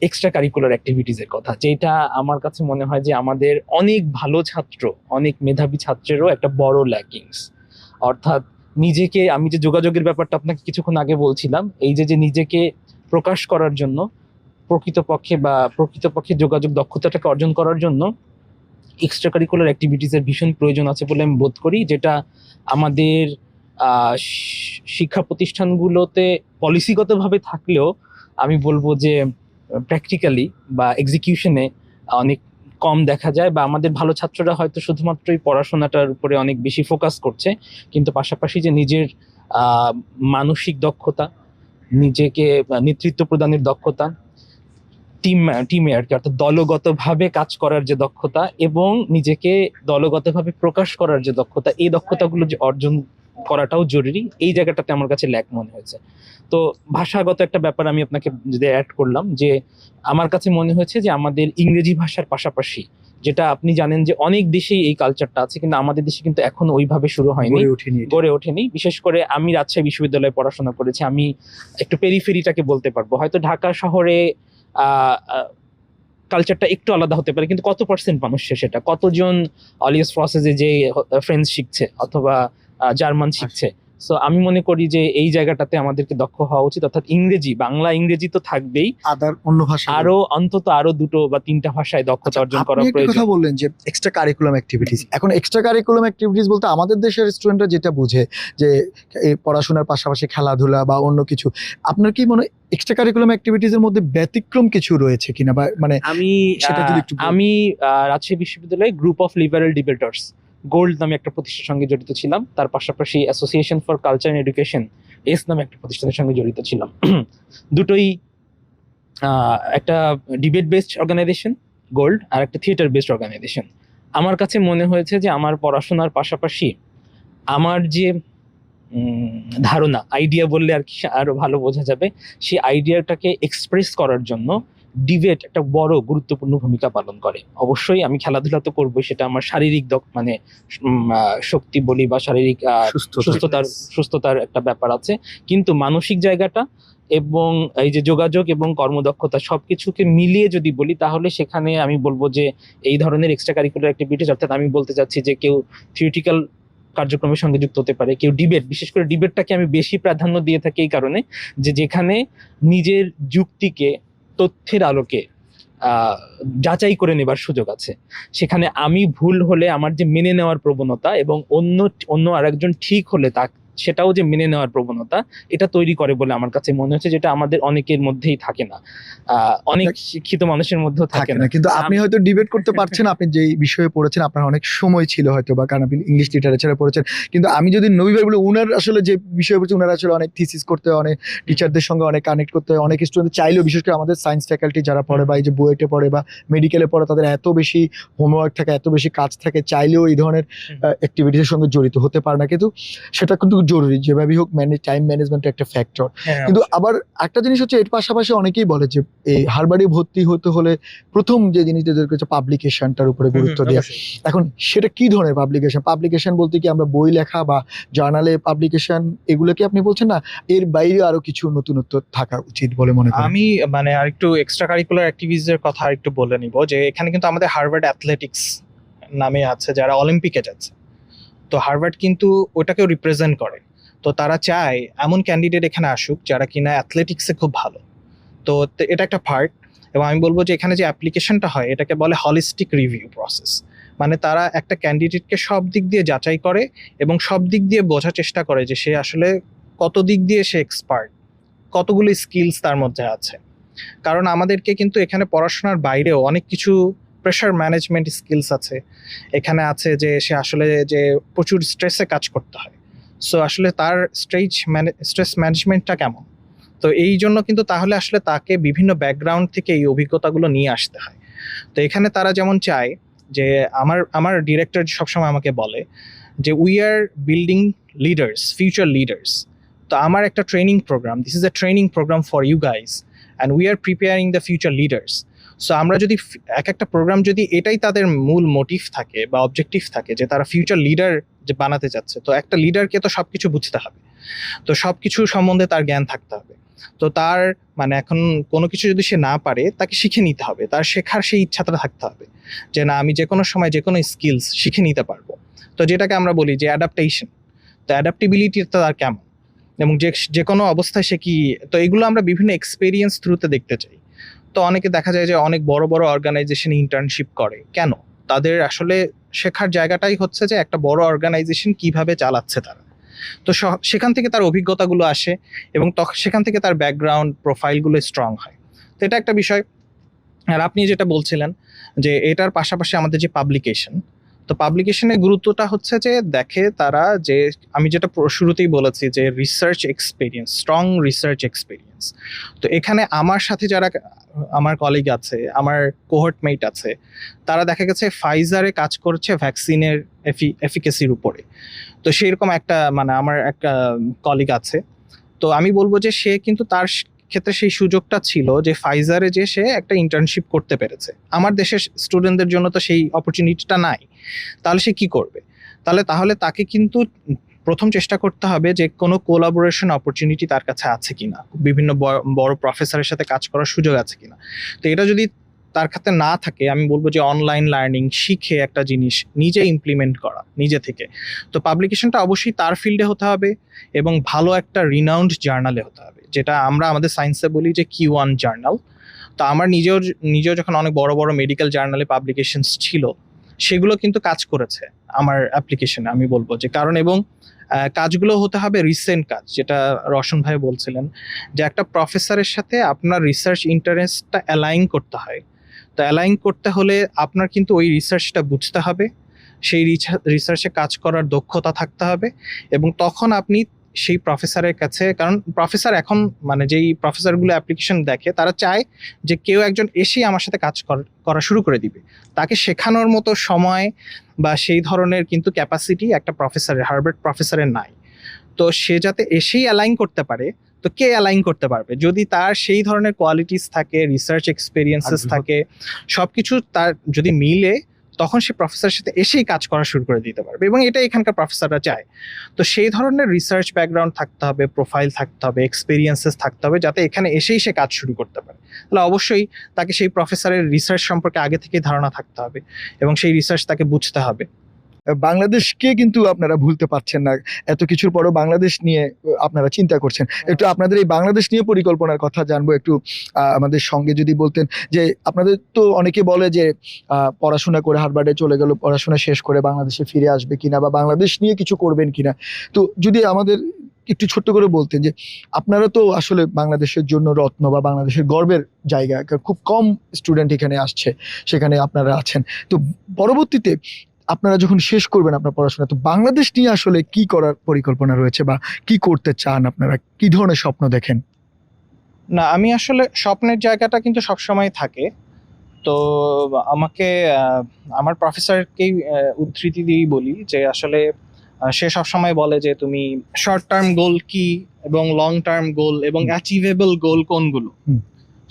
এক্সট্রা কারিকুলার অ্যাক্টিভিটিসের কথা, যেটা আমার কাছে মনে হয় যে আমাদের অনেক ভালো ছাত্র, অনেক মেধাবী ছাত্রেরও একটা বড় ল্যাকিংস। অর্থাৎ নিজেকে, আমি যে যোগাযোগের ব্যাপারটা আপনাকে কিছুক্ষণ আগে বলছিলাম, এই যে নিজেকে প্রকাশ করার জন্য প্রকৃতপক্ষে যোগাযোগ দক্ষতাটাকে অর্জন করার জন্য এক্সট্রা কারিকুলার অ্যাক্টিভিটিসের ভীষণ প্রয়োজন আছে বলে আমি বোধ করি, যেটা আমাদের শিক্ষা প্রতিষ্ঠানগুলোতে পলিসিগতভাবে থাকলেও আমি বলবো যে প্র্যাকটিক্যালি বা এক্সিকিউশনে অনেক কম দেখা যায়, বা আমাদের ভালো ছাত্ররা হয়তো শুধুমাত্রই পড়াশোনাটার উপরে অনেক বেশি ফোকাস করছে, কিন্তু পাশাপাশি যে নিজের মানসিক দক্ষতা, নিজেকে নেতৃত্ব প্রদানের দক্ষতা, টিমে আর কি, অর্থাৎ দলগতভাবে কাজ করার যে দক্ষতা এবং নিজেকে দলগতভাবে প্রকাশ করার যে দক্ষতা, এই দক্ষতাগুলো যে অর্জন করাটাও জরুরি, এই জায়গাটাতে আমার কাছে ল্যাক মনে হয়েছে। তো ভাষাগত একটা ব্যাপার আমি আপনাকে যদি অ্যাড করলাম, যে আমার কাছে মনে হয়েছে যে আমাদের ইংরেজি ভাষার পাশাপাশি, যেটা আপনি জানেন যে অনেক দেশেই এই কালচারটা আছে, কিন্তু আমাদের দেশে কিন্তু এখনো ওইভাবে শুরু হয়নি, গড়ে ওঠেনি। বিশেষ করে আমি রাজশাহী বিশ্ববিদ্যালয়ে পড়াশোনা করেছি, আমি একটু পেরিফেরিটাকে বলতে পারবো, হয়তো ঢাকা শহরে কালচারটা একটু আলাদা হতে পারে, কিন্তু কত পার্সেন্ট মানুষ সেটা, কতজন অলিয়াস প্রসেসে যে ফ্রেঞ্চ শিখছে অথবা জার্মান শিখছে। সো আমি মনে করি যে এই জায়গাটাতে আমাদেরকে দক্ষ হওয়া উচিত, অর্থাৎ ইংরেজি, বাংলা ইংরেজি তো থাকবেই, আদার অন্য ভাষা আরো অন্তত 2 বা 3টা ভাষায় দক্ষতা অর্জন করা আপনি একটা প্রয়োজন। কথা বললেন যে এক্সট্রা কারিকুলাম অ্যাক্টিভিটিস, এখন এক্সট্রা কারিকুলাম অ্যাক্টিভিটিস বলতে আমাদের দেশের স্টুডেন্টরা যেটা বুঝে যে এই পড়াশোনার পাশাপাশি খেলাধুলা বা অন্য কিছু, আপনার কি মনে হয় এক্সট্রা কারিকুলাম অ্যাক্টিভিটিস এর মধ্যে ব্যতিক্রম কিছু রয়েছে কিনা, বা মানে সেটা যদি একটু বলেন। আমি রাজশাহী বিশ্ববিদ্যালয়ে group of liberal debaters gold নামে একটা প্রতিষ্ঠানের সঙ্গে জড়িত ছিলাম, তার পাশাপাশি association for culture and education S নামে একটা প্রতিষ্ঠানের সঙ্গে জড়িত ছিলাম। দুটোই একটা ডিবেট বেসড অর্গানাইজেশন গোল্ড, আর একটা থিয়েটার বেসড অর্গানাইজেশন। আমার কাছে মনে হয়েছে যে আমার পড়াশোনার পাশাপাশি আমার যে ধারণা, আইডিয়া বললে আর কি আরো ভালো বোঝা যাবে, সেই আইডিয়াটাকে এক্সপ্রেস করার জন্য ডিবেট একটা বড় গুরুত্বপূর্ণ ভূমিকা পালন করে। অবশ্যই আমি খেলাধুলা তো করবোই, সেটা আমার শারীরিক মানে শক্তি বলি বা শারীরিক সুস্থতার একটা ব্যাপার আছে, কিন্তু মানসিক জায়গাটা এবং এই যে যোগাযোগ এবং কর্মদক্ষতা সবকিছুকে মিলিয়ে যদি বলি, তাহলে সেখানে আমি বলবো যে এই ধরনের এক্সট্রা কারিকুলার অ্যাক্টিভিটিস, অর্থাৎ আমি বলতে চাচ্ছি যে কেউ থিওরিটিক্যাল কার্যক্রমের সঙ্গে যুক্ত হতে পারে, কেউ ডিবেট, বিশেষ করে ডিবেটটাকে আমি বেশি প্রাধান্য দিয়ে থাকি এই কারণে যে যেখানে নিজের যুক্তিকে তথ্যের আলোকে যাচাই করে নেবার সুযোগ আছে, সেখানে আমি ভুল হলে আমার যে মেনে নেওয়ার প্রবণতা এবং অন্য আরেকজন ঠিক হলে সেটাও যে মেনে নেওয়ার প্রবণতা, এটা তৈরি করে বলে আমার কাছে মনে হচ্ছে, যেটা আমাদের অনেকের মধ্যেই থাকে না, অনেক শিক্ষিত মানুষের মধ্যেও থাকে না। কিন্তু আপনি হয়তো ডিবেট করতে পারছেন, আপনি যে বিষয়ে পড়েছেন আপনার অনেক সময় ছিল হয়তো, বা কারণ আপনি ইংলিশ লিটারেচারে পড়েছেন, কিন্তু আমি যদি নবী ভাই বলে, উনার আসলে যে বিষয় পড়ছে, উনার আসলে অনেক থিসিস করতে হয়, অনেক টিচারদের সঙ্গে অনেক কানেক্ট করতে হয়, অনেক স্টুডেন্ট চাইলেও, বিশেষ করে আমাদের সায়েন্স ফ্যাকাল্টি যারা পড়ে বা এই যে বুয়েটে পড়ে বা মেডিকেলে পড়ে, তাদের এত বেশি হোমওয়ার্ক থাকে, এত বেশি কাজ থাকে, চাইলেও এই ধরনের অ্যাক্টিভিটিসের সঙ্গে জড়িত হতে পারে না, কিন্তু সেটা কিন্তু জরুরি, যেভাবেই হোক টাইম ম্যানেজমেন্ট একটা ফ্যাক্টর। কিন্তু আবার একটা জিনিস হচ্ছে, এর পাশাপাশি অনেকেই বলে যে এই হার্ভার্ডে ভর্তি হতে হলে প্রথম যে জিনিসটা হচ্ছে পাবলিকেশনটার উপরে গুরুত্ব দেওয়া। এখন সেটা কি ধরনের পাবলিকেশন বলতে কি আমরা বই লেখা বা জার্নালে পাবলিকেশন, এগুলো কি আপনি বলছেন, না এর বাইরে আরো কিছু নতুনত্ব থাকা উচিত বলে মনে করেন? আমি মানে আরেকটু এক্সট্রা কারিকুলার অ্যাক্টিভিটিসের কথা একটু বলে নিব, যে এখানে কিন্তু আমাদের হার্ভার্ড অ্যাথলেটিক্স নামে আছে, যারা অলিম্পিকে যাচ্ছে, তো হার্ভার্ড কিন্তু ওটাকেও রিপ্রেজেন্ট করে। তো তারা চায় এমন ক্যান্ডিডেট এখানে আসুক যারা কিনা অ্যাথলেটিক্সে খুব ভালো। তো এটা একটা পার্ট। এবং আমি বলবো যে এখানে যে অ্যাপ্লিকেশনটা হয়, এটাকে বলে হলিস্টিক রিভিউ প্রসেস। মানে তারা একটা ক্যান্ডিডেটকে সব দিক দিয়ে যাচাই করে এবং সব দিক দিয়ে বোঝার চেষ্টা করে যে সে আসলে কত দিক দিয়ে সে এক্সপার্ট। কতগুলো স্কিলস তার মধ্যে আছে। কারণ আমাদেরকে কিন্তু এখানে পড়াশোনার বাইরেও অনেক কিছু প্রেশার ম্যানেজমেন্ট স্কিলস আছে। এখানে আছে যে সে আসলে যে প্রচুর স্ট্রেসে কাজ করতে হয়, সো আসলে তার স্ট্রেস ম্যানেজমেন্টটা কেমন। তো এই জন্য কিন্তু তাহলে আসলে তাকে বিভিন্ন ব্যাকগ্রাউন্ড থেকে এই অভিজ্ঞতাগুলো নিয়ে আসতে হয়। তো এখানে তারা যেমন চায় যে আমার ডিরেক্টর সবসময় আমাকে বলে যে we are building leaders, future leaders. তো আমার একটা training program, this is a training program for you guys and we are preparing the future leaders. So আমরা যদি এক একটা প্রোগ্রাম যদি এটাই তাদের মূল মোটিভ থাকে বা অবজেক্টিভ থাকে যে তারা ফিউচার লিডার যে বানাতে চাচ্ছে, তো একটা লিডারকে তো সব কিছু বুঝতে হবে, তো সব কিছু সম্বন্ধে তার জ্ঞান থাকতে হবে। তো তার মানে এখন কোনো কিছু যদি সে না পারে তাকে শিখে নিতে হবে, তার শেখার সেই ইচ্ছাটা থাকতে হবে যে না আমি যে কোনো সময় যে কোনো স্কিলস শিখে নিতে পারবো। তো যেটাকে আমরা বলি যে অ্যাডাপ্টেশন, তো অ্যাডাপ্টেবিলিটি তার কেমন এবং যে কোনো অবস্থায় সে কি, তো এগুলো আমরা বিভিন্ন এক্সপেরিয়েন্স থ্রুতে দেখতে চাই। তো অনেকে দেখা যায় যে অনেক বড় বড় অর্গানাইজেশন ইন্টার্নশিপ করে, কেন? তাদের আসলে শেখার জায়গাটাই হচ্ছে যে একটা বড় অর্গানাইজেশন কিভাবে চালাচ্ছে তারা। তো সেখান থেকে তার অভিজ্ঞতাগুলো আসে এবং সেখান থেকে তার ব্যাকগ্রাউন্ড প্রোফাইলগুলো স্ট্রং হয়। তো এটা একটা বিষয়। আর আপনি যেটা বলছিলেন যে এটার পাশাপাশি আমাদের যে পাবলিকেশন, তো পাবলিকেশনের গুরুত্বটা হচ্ছে যে দেখে তারা যে আমি যেটা শুরুতেই বলেছি যে research experience, strong research experience. তো এখানে আমার সাথে যারা আমার কলিগ আছে, আমার কোহর্টমেট আছে, তারা দেখা গেছে ফাইজারে কাজ করছে ভ্যাকসিনের এফিকেসির উপরে। তো সেরকম একটা মানে আমার একটা কলিগ আছে, তো আমি বলবো যে সে কিন্তু তার ক্ষেত্রে সেই সুযোগটা ছিল যে ফাইজারে যে সে একটা ইন্টার্নশিপ করতে পেরেছে। আমার দেশের স্টুডেন্টদের জন্য তো সেই অপরচুনিটিটা নাই। তাহলে সে কি করবে? তাহলে তাকে কিন্তু প্রথম চেষ্টা করতে হবে যে কোনো কোলাবোরেশন অপরচুনিটি তার কাছে আছে কিনা, বিভিন্ন বড় প্রফেসরের সাথে কাজ করার সুযোগ আছে কিনা। তো এটা যদি তার কাছে না থাকে, আমি বলবো যে অনলাইন লার্নিং শিখে একটা জিনিস নিজে ইমপ্লিমেন্ট করা নিজে থেকে। তো পাবলিকেশনটা অবশ্যই তার ফিল্ডে হতে হবে এবং ভালো একটা রিনাউন্ড জার্নালে হতে হবে, যেটা আমরা আমাদের সায়েন্সে বলি যে Q1 জার্নাল। তো আমার নিজেও যখন অনেক বড় বড় মেডিকেল জার্নালে পাবলিকেশনস ছিল, সেগুলো কিন্তু কাজ করেছে আমার অ্যাপ্লিকেশনে। আমি বলবো যে কারণ এবং কাজগুলো হতে হবে রিসেন্ট কাজ, যেটা রওশন ভাই বলছিলেন যে একটা প্রফেসরের সাথে আপনার রিসার্চ ইন্টারেস্টটা অ্যালাইন করতে হয়। তো অ্যালাইন করতে হলে আপনার কিন্তু ওই রিসার্চটা বুঝতে হবে, সেই রিসার্চে কাজ করার দক্ষতা থাকতে হবে এবং তখন আপনি সেই প্রফেসরের কাছে, কারণ প্রফেসর এখন মানে যেই প্রফেসরগুলো অ্যাপ্লিকেশন দেখে তারা চায় যে কেউ একজন এসেই আমার সাথে কাজ করা শুরু করে দিবে, তাকে শেখানোর মতো সময় বা সেই ধরনের কিন্তু ক্যাপাসিটি একটা প্রফেসরের, হার্ভার্ড প্রফেসরের নাই। তো সে যাতে এসেই অ্যালাইন করতে পারে, তো কে অ্যালাইন করতে পারবে? যদি তার সেই ধরনের কোয়ালিটিস থাকে, রিসার্চ এক্সপেরিয়েন্সেস থাকে, সবকিছু তার যদি মিলে, তখন সে প্রফেসরের সাথে এসেই কাজ করা শুরু করে দিতে পারবে এবং এটা এখানকার প্রফেসররা চায়। তো সেই ধরনের রিসার্চ ব্যাকগ্রাউন্ড থাকতে হবে, প্রোফাইল থাকতে হবে, এক্সপেরিয়েন্সেস থাকতে হবে, যাতে এখানে এসেই সে কাজ শুরু করতে পারে। তাহলে অবশ্যই তাকে সেই প্রফেসরের রিসার্চ সম্পর্কে আগে থেকেই ধারণা থাকতে হবে এবং সেই রিসার্চ তাকে বুঝতে হবে। বাংলাদেশকে কিন্তু আপনারা ভুলতে পারছেন না, এত কিছুর পরও বাংলাদেশ নিয়ে আপনারা চিন্তা করছেন। একটু আপনাদের এই বাংলাদেশ নিয়ে পরিকল্পনার কথা জানবো একটু। আমাদের সঙ্গে যদি বলতেন যে আপনাদের তো অনেকে বলে যে পড়াশোনা করে হার্ভার্ডে চলে গেল, পড়াশোনা শেষ করে বাংলাদেশে ফিরে আসবে কিনা বা বাংলাদেশ নিয়ে কিছু করবেন কিনা। তো যদি আমাদের একটু ছোট্ট করে বলতেন যে আপনারা তো আসলে বাংলাদেশের জন্য রত্ন বা বাংলাদেশের গর্বের জায়গা, খুব কম স্টুডেন্ট এখানে আসছে, সেখানে আপনারা আছেন। তো পরবর্তীতে আপনারা যখন শেষ করবেন আপনার পড়াশোনা, তো বাংলাদেশ নিয়ে আসলে কি করার পরিকল্পনা রয়েছে বা কি করতে চান, আপনারা কি ধরনের স্বপ্ন দেখেন? না, আমি আসলে স্বপ্নের জায়গাটা কিন্তু সবসময় থাকে। তো আমাকে আমার প্রফেসরকেই উদ্ধৃতি দিয়েই বলি যে আসলে সে সবসময় বলে যে তুমি শর্ট টার্ম গোল কি এবং লং টার্ম গোল এবং অ্যাচিভেবল গোল কোনগুলো,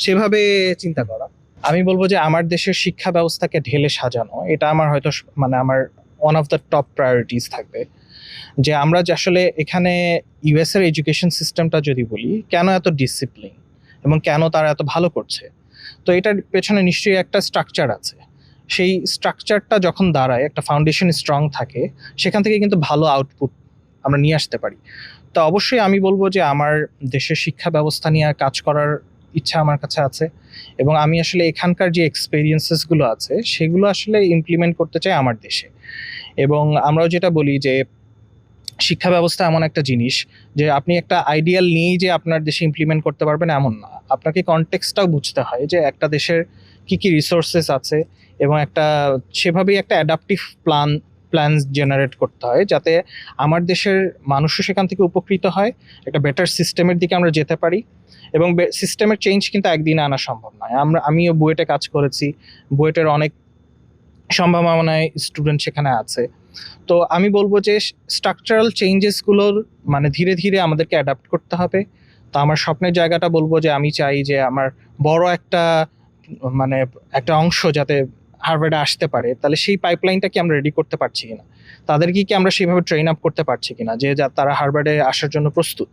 সেভাবে চিন্তা করা। আমি বলবো যে আমার দেশের শিক্ষা ব্যবস্থাকে ঢেলে সাজানো, এটা আমার হয়তো মানে আমার one of the top priorities থাকবে। যে আমরা যে আসলে এখানে ইউএস এর এডুকেশন সিস্টেমটা যদি বলি, কেন এত ডিসিপ্লিন এবং কেন তারা এত ভালো করছে, তো এটার পেছনে নিশ্চয়ই একটা স্ট্রাকচার আছে। সেই স্ট্রাকচারটা যখন দাঁড়ায়, একটা ফাউন্ডেশন স্ট্রং থাকে, সেখান থেকে কিন্তু ভালো আউটপুট আমরা নিয়ে আসতে পারি। তো অবশ্যই আমি বলবো যে আমার দেশের শিক্ষা ব্যবস্থা নিয়ে কাজ করার ইচ্ছা আমার কাছে আছে এবং আমি আসলে এখানকার যে এক্সপেরিয়েন্সেসগুলো আছে সেগুলো আসলে ইমপ্লিমেন্ট করতে চাই আমার দেশে। এবং আমরাও যেটা বলি যে শিক্ষা ব্যবস্থা এমন একটা জিনিস যে আপনি একটা আইডিয়াল নিয়েই যে আপনার দেশে ইমপ্লিমেন্ট করতে পারবেন এমন না। আপনাকে কনটেক্সটটাও বুঝতে হয় যে একটা দেশের কি কি রিসোর্সেস আছে, এবং একটা সেভাবেই একটা অ্যাডাপটিভ প্ল্যান জেনারেট করতে হয় যাতে আমার দেশের মানুষও সেখান থেকে উপকৃত হয়, একটা বেটার সিস্টেমের দিকে আমরা যেতে পারি। এবং সিস্টেমের চেঞ্জ কিন্তু একদিনে আনা সম্ভব নয়। আমিও বুয়েটে কাজ করেছি, বুয়েটের অনেক সম্ভাবনায় স্টুডেন্ট সেখানে আছে। তো আমি বলবো যে স্ট্রাকচারাল চেঞ্জেসগুলোর মানে ধীরে ধীরে আমাদেরকে অ্যাডাপ্ট করতে হবে। তো আমার স্বপ্নের জায়গাটা বলবো যে আমি চাই যে আমার বড় একটা মানে একটা অংশ যাতে হার্ভার্ডে আসতে পারে, তাহলে সেই পাইপলাইনটা কি আমরা রেডি করতে পারছি কিনা, তাদেরকে কি আমরা সেভাবে ট্রেন আপ করতে পারছি কিনা যে তারা হার্ভার্ডে আসার জন্য প্রস্তুত,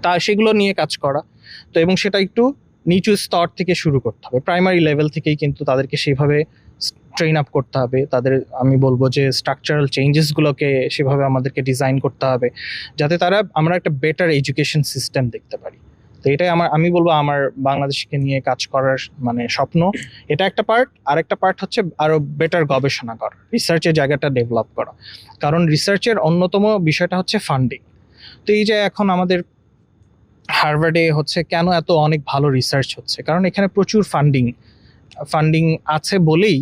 তা সেগুলো নিয়ে কাজ করা। তো এবং সেটা একটু নিচু স্তর থেকে শুরু করতে হবে, প্রাইমারি লেভেল থেকেই কিন্তু তাদেরকে সেভাবে ট্রেন আপ করতে হবে। তাদের আমি বলবো যে স্ট্রাকচারাল চেঞ্জেসগুলোকে সেভাবে আমাদেরকে ডিজাইন করতে হবে যাতে আমরা একটা বেটার এডুকেশন সিস্টেম দেখতে পারি। তো এটাই আমি বলবো আমার বাংলাদেশকে নিয়ে কাজ করার মানে স্বপ্ন। এটা একটা পার্ট, আর একটা পার্ট হচ্ছে আরো বেটার গবেষণা করা, রিসার্চের জায়গাটা ডেভেলপ করা। কারণ রিসার্চের অন্যতম বিষয়টা হচ্ছে ফান্ডিং। তো এই যে এখন আমাদের হার্ভার্ডে হচ্ছে কেন এত অনেক ভালো রিসার্চ হচ্ছে, কারণ এখানে প্রচুর ফান্ডিং আছে বলেই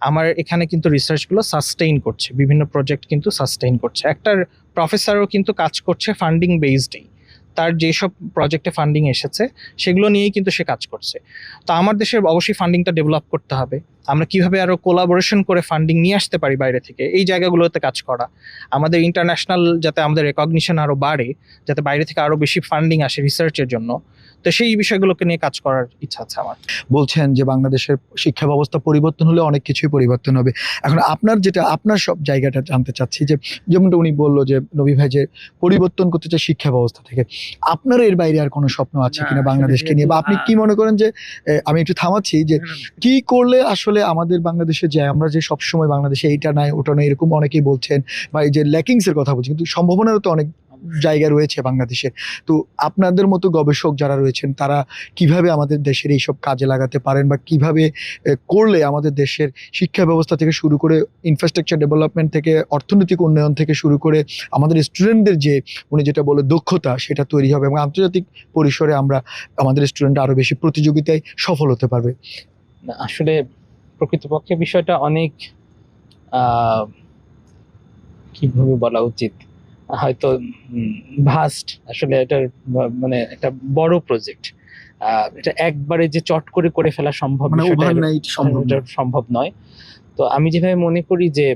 আমার এখানে কিন্তু রিসার্চগুলো সাস্টেইন করছে, বিভিন্ন প্রজেক্ট কিন্তু সাস্টেইন করছে। একটা প্রফেসরও কিন্তু কাজ করছে ফান্ডিং বেসডেই, তার যেসব প্রজেক্টে ফান্ডিং এসেছে সেগুলো নিয়েই কিন্তু সে কাজ করছে। তো আমার দেশের অবশ্যই ফান্ডিংটা ডেভেলপ করতে হবে। আমরা কিভাবে আরো কোলাবোরেশন করে ফান্ডিং নিয়ে আসতে পারি বাইরে থেকে, এই জায়গাগুলোতে কাজ করা। আমাদের ইন্টারন্যাশনাল যাতে আমাদের রেকগনিশন আরো বাড়ে, যাতে বাইরে থেকে আরো বেশি ফান্ডিং আসে রিসার্চের জন্য। তো সেই বিষয়গুলোকে নিয়ে কাজ করার ইচ্ছা আছে আমার। বলছেন যে বাংলাদেশের শিক্ষা ব্যবস্থা পরিবর্তন হলে অনেক কিছুই পরিবর্তন হবে। এখন আপনার সব জায়গাটা জানতে চাচ্ছি যে যেমনটা উনি বললো যে নবী ভাই যে পরিবর্তন করতে চায় শিক্ষা ব্যবস্থা থেকে, আপনার এর বাইরে আর কোনো স্বপ্ন আছে কিনা বাংলাদেশকে নিয়ে, বা আপনি কি মনে করেন যে আমি একটু থামাচ্ছি যে কি করলে আসলে আমাদের বাংলাদেশে যে আমরা যে সবসময় বাংলাদেশে এইটা নাই ওটা নাই এরকম অনেকেই বলছেন, বা এই যে ল্যাকিংস এর কথা বলছেন, কিন্তু সম্ভাবনারও তো অনেক জায়গা রয়েছে বাংলাদেশে। তো আপনাদের মতো গবেষক যারা রয়েছেন তারা কিভাবে আমাদের দেশের এইসব কাজে লাগাতে পারেন, বা কিভাবে করলে আমাদের দেশের শিক্ষা ব্যবস্থা থেকে শুরু করে ইনফ্রাস্ট্রাকচার ডেভেলপমেন্ট থেকে অর্থনৈতিক উন্নয়ন থেকে শুরু করে আমাদের স্টুডেন্টদের যে উনি যেটা বলে দক্ষতা সেটা তৈরি হবে, এবং আন্তর্জাতিক পরিসরে আমরা আমাদের স্টুডেন্ট আরো বেশি প্রতিযোগিতায় সফল হতে পারবে। না, আসলে প্রকৃতপক্ষে বিষয়টা অনেক কিভাবে বলা উচিত, হয়তো ভাস্ট। আসলে এটা মানে একটা বড় প্রজেক্ট, এটা একবারে যে চট করে করে ফেলা সম্ভব মানে বিষয়টা overnight সম্ভব না। এটা সম্ভব নয়। তো আমি যেভাবে মনে করি যে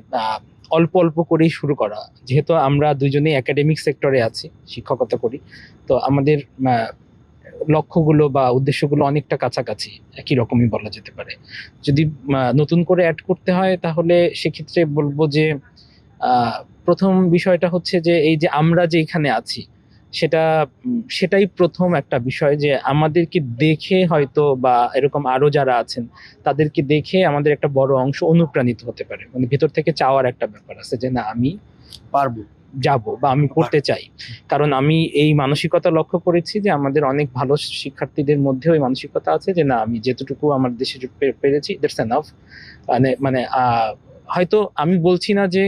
অল্প অল্প করেই শুরু করা, যেহেতু আমরা দুজনেই একাডেমিক সেক্টরে আছি, শিক্ষকতা করি, তো আমাদের লক্ষ্যগুলো বা উদ্দেশ্যগুলো অনেকটা কাছাকাছি, একই রকমই বলা যেতে পারে। যদি নতুন করে অ্যাড করতে হয় তাহলে সেক্ষেত্রে বলবো যে প্রথম বিষয়টা হচ্ছে যে এই যে আমরা যে এখানে আছি সেটাই প্রথম একটা বিষয়, যে আমাদেরকে দেখে হয়তো বা এরকম আরো যারা আছেন তাদেরকে দেখে আমাদের একটা বড় অংশ অনুপ্রাণিত হতে পারে, মানে ভেতর থেকে চাওয়ার একটা ব্যাপার আছে যে না আমি পারবো, যাব বা আমি করতে চাই। কারণ আমি এই মানসিকতা লক্ষ্য করেছি যে আমাদের অনেক ভালো শিক্ষার্থীদের মধ্যে ওই মানসিকতা আছে যে না আমি যেতটুকু আমার দেশে পেরেছি দ্যাটস এনাফ। মানে হয়তো আমি বলছি না যে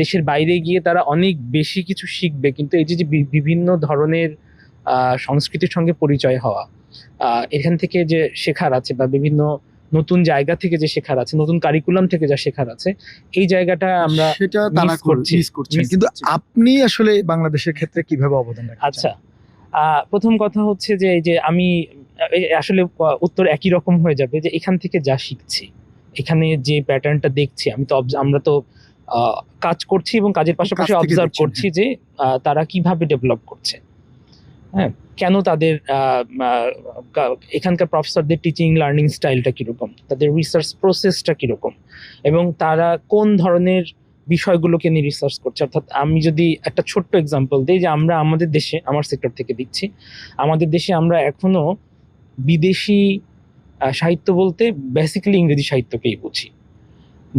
দেশের বাইরে গিয়ে তারা অনেক বেশি কিছু শিখবে, কিন্তু এই যে বিভিন্ন ধরনের সংস্কৃতির সঙ্গে পরিচয় হওয়া, এখান থেকে যে শেখার আছে বা বিভিন্ন নতুন জায়গা থেকে যে শেখার আছে, নতুন কারিকুলাম থেকে যা শেখার আছে, এই জায়গাটা আমরা সেটা তারা করছি। মিস করছেন। কিন্তু আপনি আসলে বাংলাদেশের ক্ষেত্রে কিভাবে অবদান রাখছেন? আচ্ছা, প্রথম কথা হচ্ছে যে এই যে আমি আসলে উত্তর একই রকম হয়ে যাবে যে এখান থেকে যা শিখছি, এখানে যে প্যাটার্নটা দেখছি, আমরা তো কাজ করছি এবং কাজের পাশাপাশি কাজ থেকে অবজার্ভ দেখছেন, করছি যে তারা কিভাবে ডেভেলপ করছে, হ্যাঁ, কেন তাদের এখানকার প্রফেসরদের টিচিং লার্নিং স্টাইলটা কিরকম, তাদের রিসার্চ প্রসেসটা কিরকম, এবং তারা কোন ধরনের বিষয়গুলোকে নিয়ে রিসার্চ করছে। অর্থাৎ আমি যদি একটা ছোট্ট এক্সাম্পল দিই, যে আমরা আমাদের দেশে, আমার সেক্টর থেকে দিচ্ছি, আমাদের দেশে আমরা এখনো বিদেশি সাহিত্য বলতে বেসিক্যালি ইংরেজি সাহিত্যকেই বুঝি।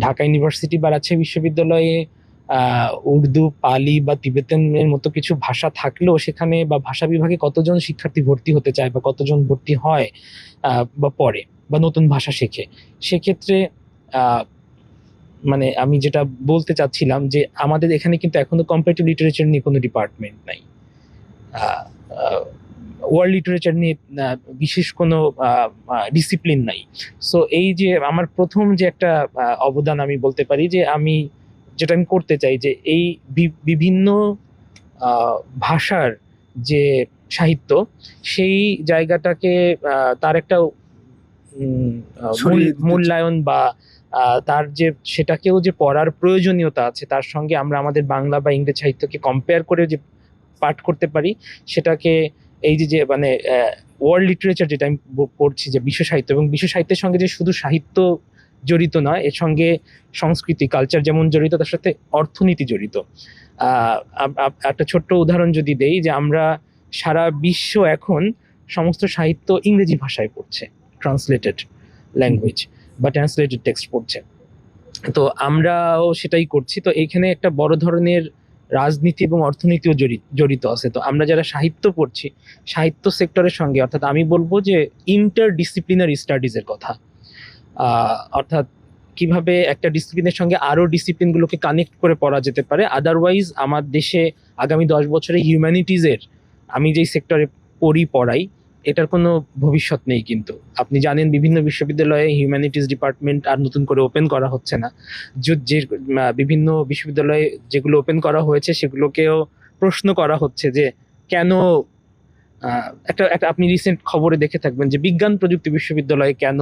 ঢাকা ইউনিভার্সিটি বা রাজশাহী বিশ্ববিদ্যালয়ে উর্দু, পালি বা তিবেতান এর মতো কিছু ভাষা থাকলেও সেখানে বা ভাষা বিভাগে কতজন শিক্ষার্থী ভর্তি হতে চায় বা কতজন ভর্তি হয় বা পড়ে বা নতুন ভাষা শেখে, সেক্ষেত্রে মানে আমি যেটা বলতে চাচ্ছিলাম যে আমাদের এখানে কিন্তু এখনো কম্পারেটিভ লিটারেচার নিয়ে কোনো ডিপার্টমেন্ট নাই, ওয়ার্ল্ড লিটারেচার নিয়ে বিশেষ কোনো ডিসিপ্লিন নাই। সো এই যে আমার প্রথম যে একটা অবদান আমি বলতে পারি যে আমি করতে চাই যে এই বিভিন্ন ভাষার যে সাহিত্য, সেই জায়গাটাকে তার একটা ছড়িয়ে দিতে মূল্যায়ন বা তার যে সেটাকেও যে পড়ার প্রয়োজনীয়তা আছে, তার সঙ্গে আমরা আমাদের বাংলা বা ইংরেজি সাহিত্যকে কম্পেয়ার করে যে পাঠ করতে পারি, সেটাকে এই যে মানে ওয়ার্ল্ড লিটারেচার যেটা আমি পড়ছি, যে বিশ্ব সাহিত্য, এবং বিশ্ব সাহিত্যের সঙ্গে যে শুধু সাহিত্য জড়িত নয়, এর সঙ্গে সংস্কৃতি কালচার যেমন জড়িত, তার সাথে অর্থনীতি জড়িত। একটা ছোট্ট উদাহরণ যদি দেই, যে আমরা সারা বিশ্ব এখন সমস্ত সাহিত্য ইংরেজি ভাষায় পড়ছে, ট্রান্সলেটেড ল্যাঙ্গুয়েজ বা ট্রান্সলেটেড টেক্সট পড়ছে, তো আমরাও সেটাই করছি। তো এইখানে একটা বড় ধরনের রাজনীতি এবং অর্থনীতিও জড়িত আছে। তো আমরা যারা সাহিত্য পড়ছি, সাহিত্য সেক্টরের সঙ্গে, অর্থাৎ আমি বলবো যে ইন্টারডিসিপ্লিনারি স্টাডিজের কথা, অর্থাৎ কিভাবে একটা ডিসিপ্লিনের সঙ্গে আরো ডিসিপ্লিনগুলোকে কানেক্ট করে পড়া যেতে পারে। আদারওয়াইজ আমার দেশে আগামী 10 বছরে হিউম্যানিটিজের, আমি যেই সেক্টরে পড়াই, এটার কোনো ভবিষ্যৎ নেই। কিন্তু আপনি জানেন বিভিন্ন বিশ্ববিদ্যালয়ে হিউম্যানিটিজ ডিপার্টমেন্ট আর নতুন করে ওপেন করা হচ্ছে না। যে বিভিন্ন বিশ্ববিদ্যালয়ে যেগুলো ওপেন করা হয়েছে সেগুলোকেও প্রশ্ন করা হচ্ছে যে কেন, একটা আপনি রিসেন্ট খবরে দেখে থাকবেন যে বিজ্ঞান প্রযুক্তি বিশ্ববিদ্যালয়ে কেন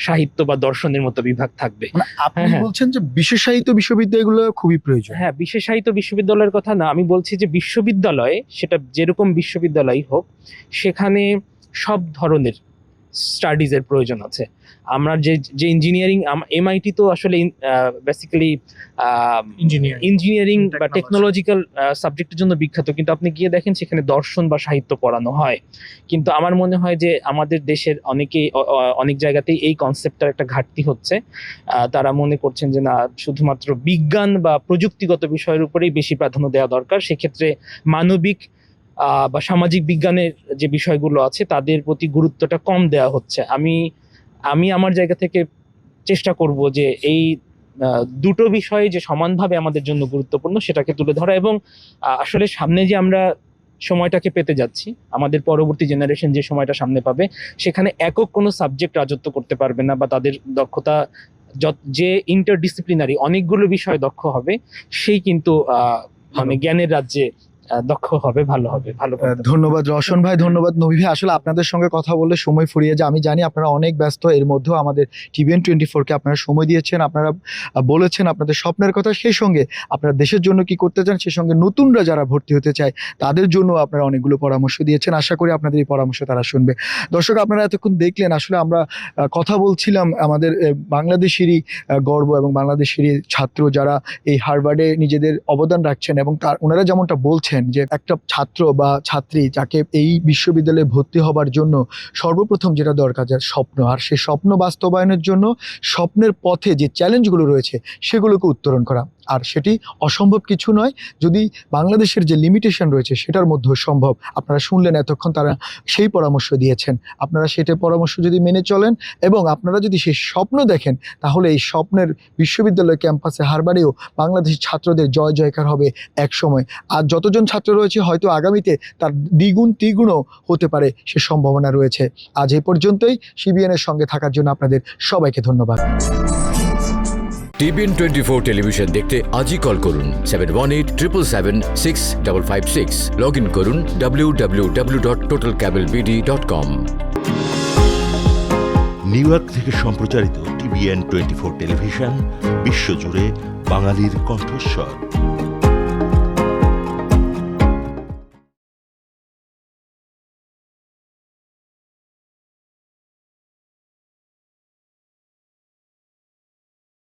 সাহিত্য বা দর্শনের মতো বিভাগ থাকবে। মানে আপনি হ্যাঁ। বলছেন যে বিশেষ সাহিত্য বিশ্ববিদ্যালয়গুলো খুবই প্রয়োজন। হ্যাঁ, বিশেষ সাহিত্য বিশ্ববিদ্যালয়ের কথা না, আমি বলছি যে বিশ্ববিদ্যালয়ে, সেটা যেরকম বিশ্ববিদ্যালয় হোক, সেখানে সব ধরনের স্টাডিজের প্রয়োজন আছে। আমরা যে ইঞ্জিনিয়ারিং, এমআইটি তো আসলে বেসিক্যালি ইঞ্জিনিয়ারিং বা টেকনোলজিক্যাল সাবজেক্টের জন্য বিখ্যাত, কিন্তু আপনি গিয়ে দেখেন সেখানে দর্শন বা সাহিত্য পড়ানো হয়। কিন্তু আমার মনে হয় যে আমাদের দেশের অনেক জায়গাতেই এই কনসেপ্টটার একটা ঘাটতি হচ্ছে। তারা মনে করছেন যে না, শুধুমাত্র বিজ্ঞান বা প্রযুক্তিগত বিষয়ের উপরেই বেশি প্রাধান্য দেওয়া দরকার, সেক্ষেত্রে মানবিক বা সামাজিক বিজ্ঞানের যে বিষয়গুলো আছে তাদের প্রতি গুরুত্বটা কম দেওয়া হচ্ছে। আমি আমার জায়গা থেকে চেষ্টা করব যে এই দুটো বিষয় যে সমানভাবে আমাদের জন্য গুরুত্বপূর্ণ সেটাকে তুলে ধরা, এবং আসলে সামনে যে আমরা সময়টাকে পেতে যাচ্ছি, আমাদের পরবর্তী জেনারেশন যে সময়টা সামনে পাবে, সেখানে একক কোনো সাবজেক্ট রাজত্ব করতে পারবে না, বা তাদের দক্ষতা যে ইন্টারডিসিপ্লিনারি অনেকগুলো বিষয় দক্ষ হবে, সেই কিন্তু মানে জ্ঞানের রাজ্যে দক্ষ হবে, ভালো হবে, ভালো করতে পারবে। ধন্যবাদ রওশন ভাই, ধন্যবাদ নবী ভাই। আসলে আপনাদের সঙ্গে কথা বললে সময় ফুরিয়ে যায়। আমি জানি আপনারা অনেক ব্যস্ত, এর মধ্যেও আমাদের টিভিএন 24-কে আপনারা সময় দিয়েছেন, আপনারা বলেছেন আপনাদের স্বপ্নের কথা, সেই সঙ্গে আপনারা দেশের জন্য কি করতে চান, সেই সঙ্গে নতুনরা যারা ভর্তি হতে চায় তাদের জন্য আপনারা অনেকগুলো পরামর্শ দিয়েছেন। আশা করি আপনাদের এই পরামর্শ তারা শুনবে। দর্শক, আপনারা এতক্ষণ দেখলেন, আসলে আমরা কথা বলছিলাম আমাদের বাংলাদেশেরই গর্ব এবং বাংলাদেশেরই ছাত্র যারা এই হার্ভার্ডে নিজেদের অবদান রাখছেন, এবং ওনারা যেমনটা বলছেন যে একটা ছাত্র বা ছাত্রী যাকে এই বিশ্ববিদ্যালয়ে ভর্তি হবার জন্য সর্বপ্রথম যেটা দরকার, যার স্বপ্ন, আর সেই স্বপ্ন বাস্তবায়নের জন্য স্বপ্নের পথে যে চ্যালেঞ্জগুলো রয়েছে সেগুলোকে উত্তরণ করা। আর সেটি অসম্ভব কিছু নয়, যদি বাংলাদেশের যে লিমিটেশন রয়েছে সেটার মধ্যেও সম্ভব। আপনারা শুনলেন এতক্ষণ তারা সেই পরামর্শ দিয়েছেন, আপনারা সেটা পরামর্শ যদি মেনে চলেন এবং আপনারা যদি সেই স্বপ্ন দেখেন, তাহলে এই স্বপ্নের বিশ্ববিদ্যালয় ক্যাম্পাসে হার্ভার্ডেও বাংলাদেশের ছাত্রদের জয় জয়কার হবে এক সময়। আর যতজন ছাত্র রয়েছে, হয়তো আগামীতে তার দ্বিগুণ তিগুণও হতে পারে, সে সম্ভাবনা রয়েছে। আজ এই পর্যন্তই। সিবিএনের সঙ্গে থাকার জন্য আপনাদের সবাইকে ধন্যবাদ। টিভিএন 24 টেলিভিশন দেখতে আজই কল করুন 7187776556। লগ ইন করুন www.totalcablebd.com। নিউ ইয়র্ক থেকে সম্প্রচারিত টিভিএন 24 টেলিভিশন বিশ্বজুড়ে বাঙালির কণ্ঠস্বর।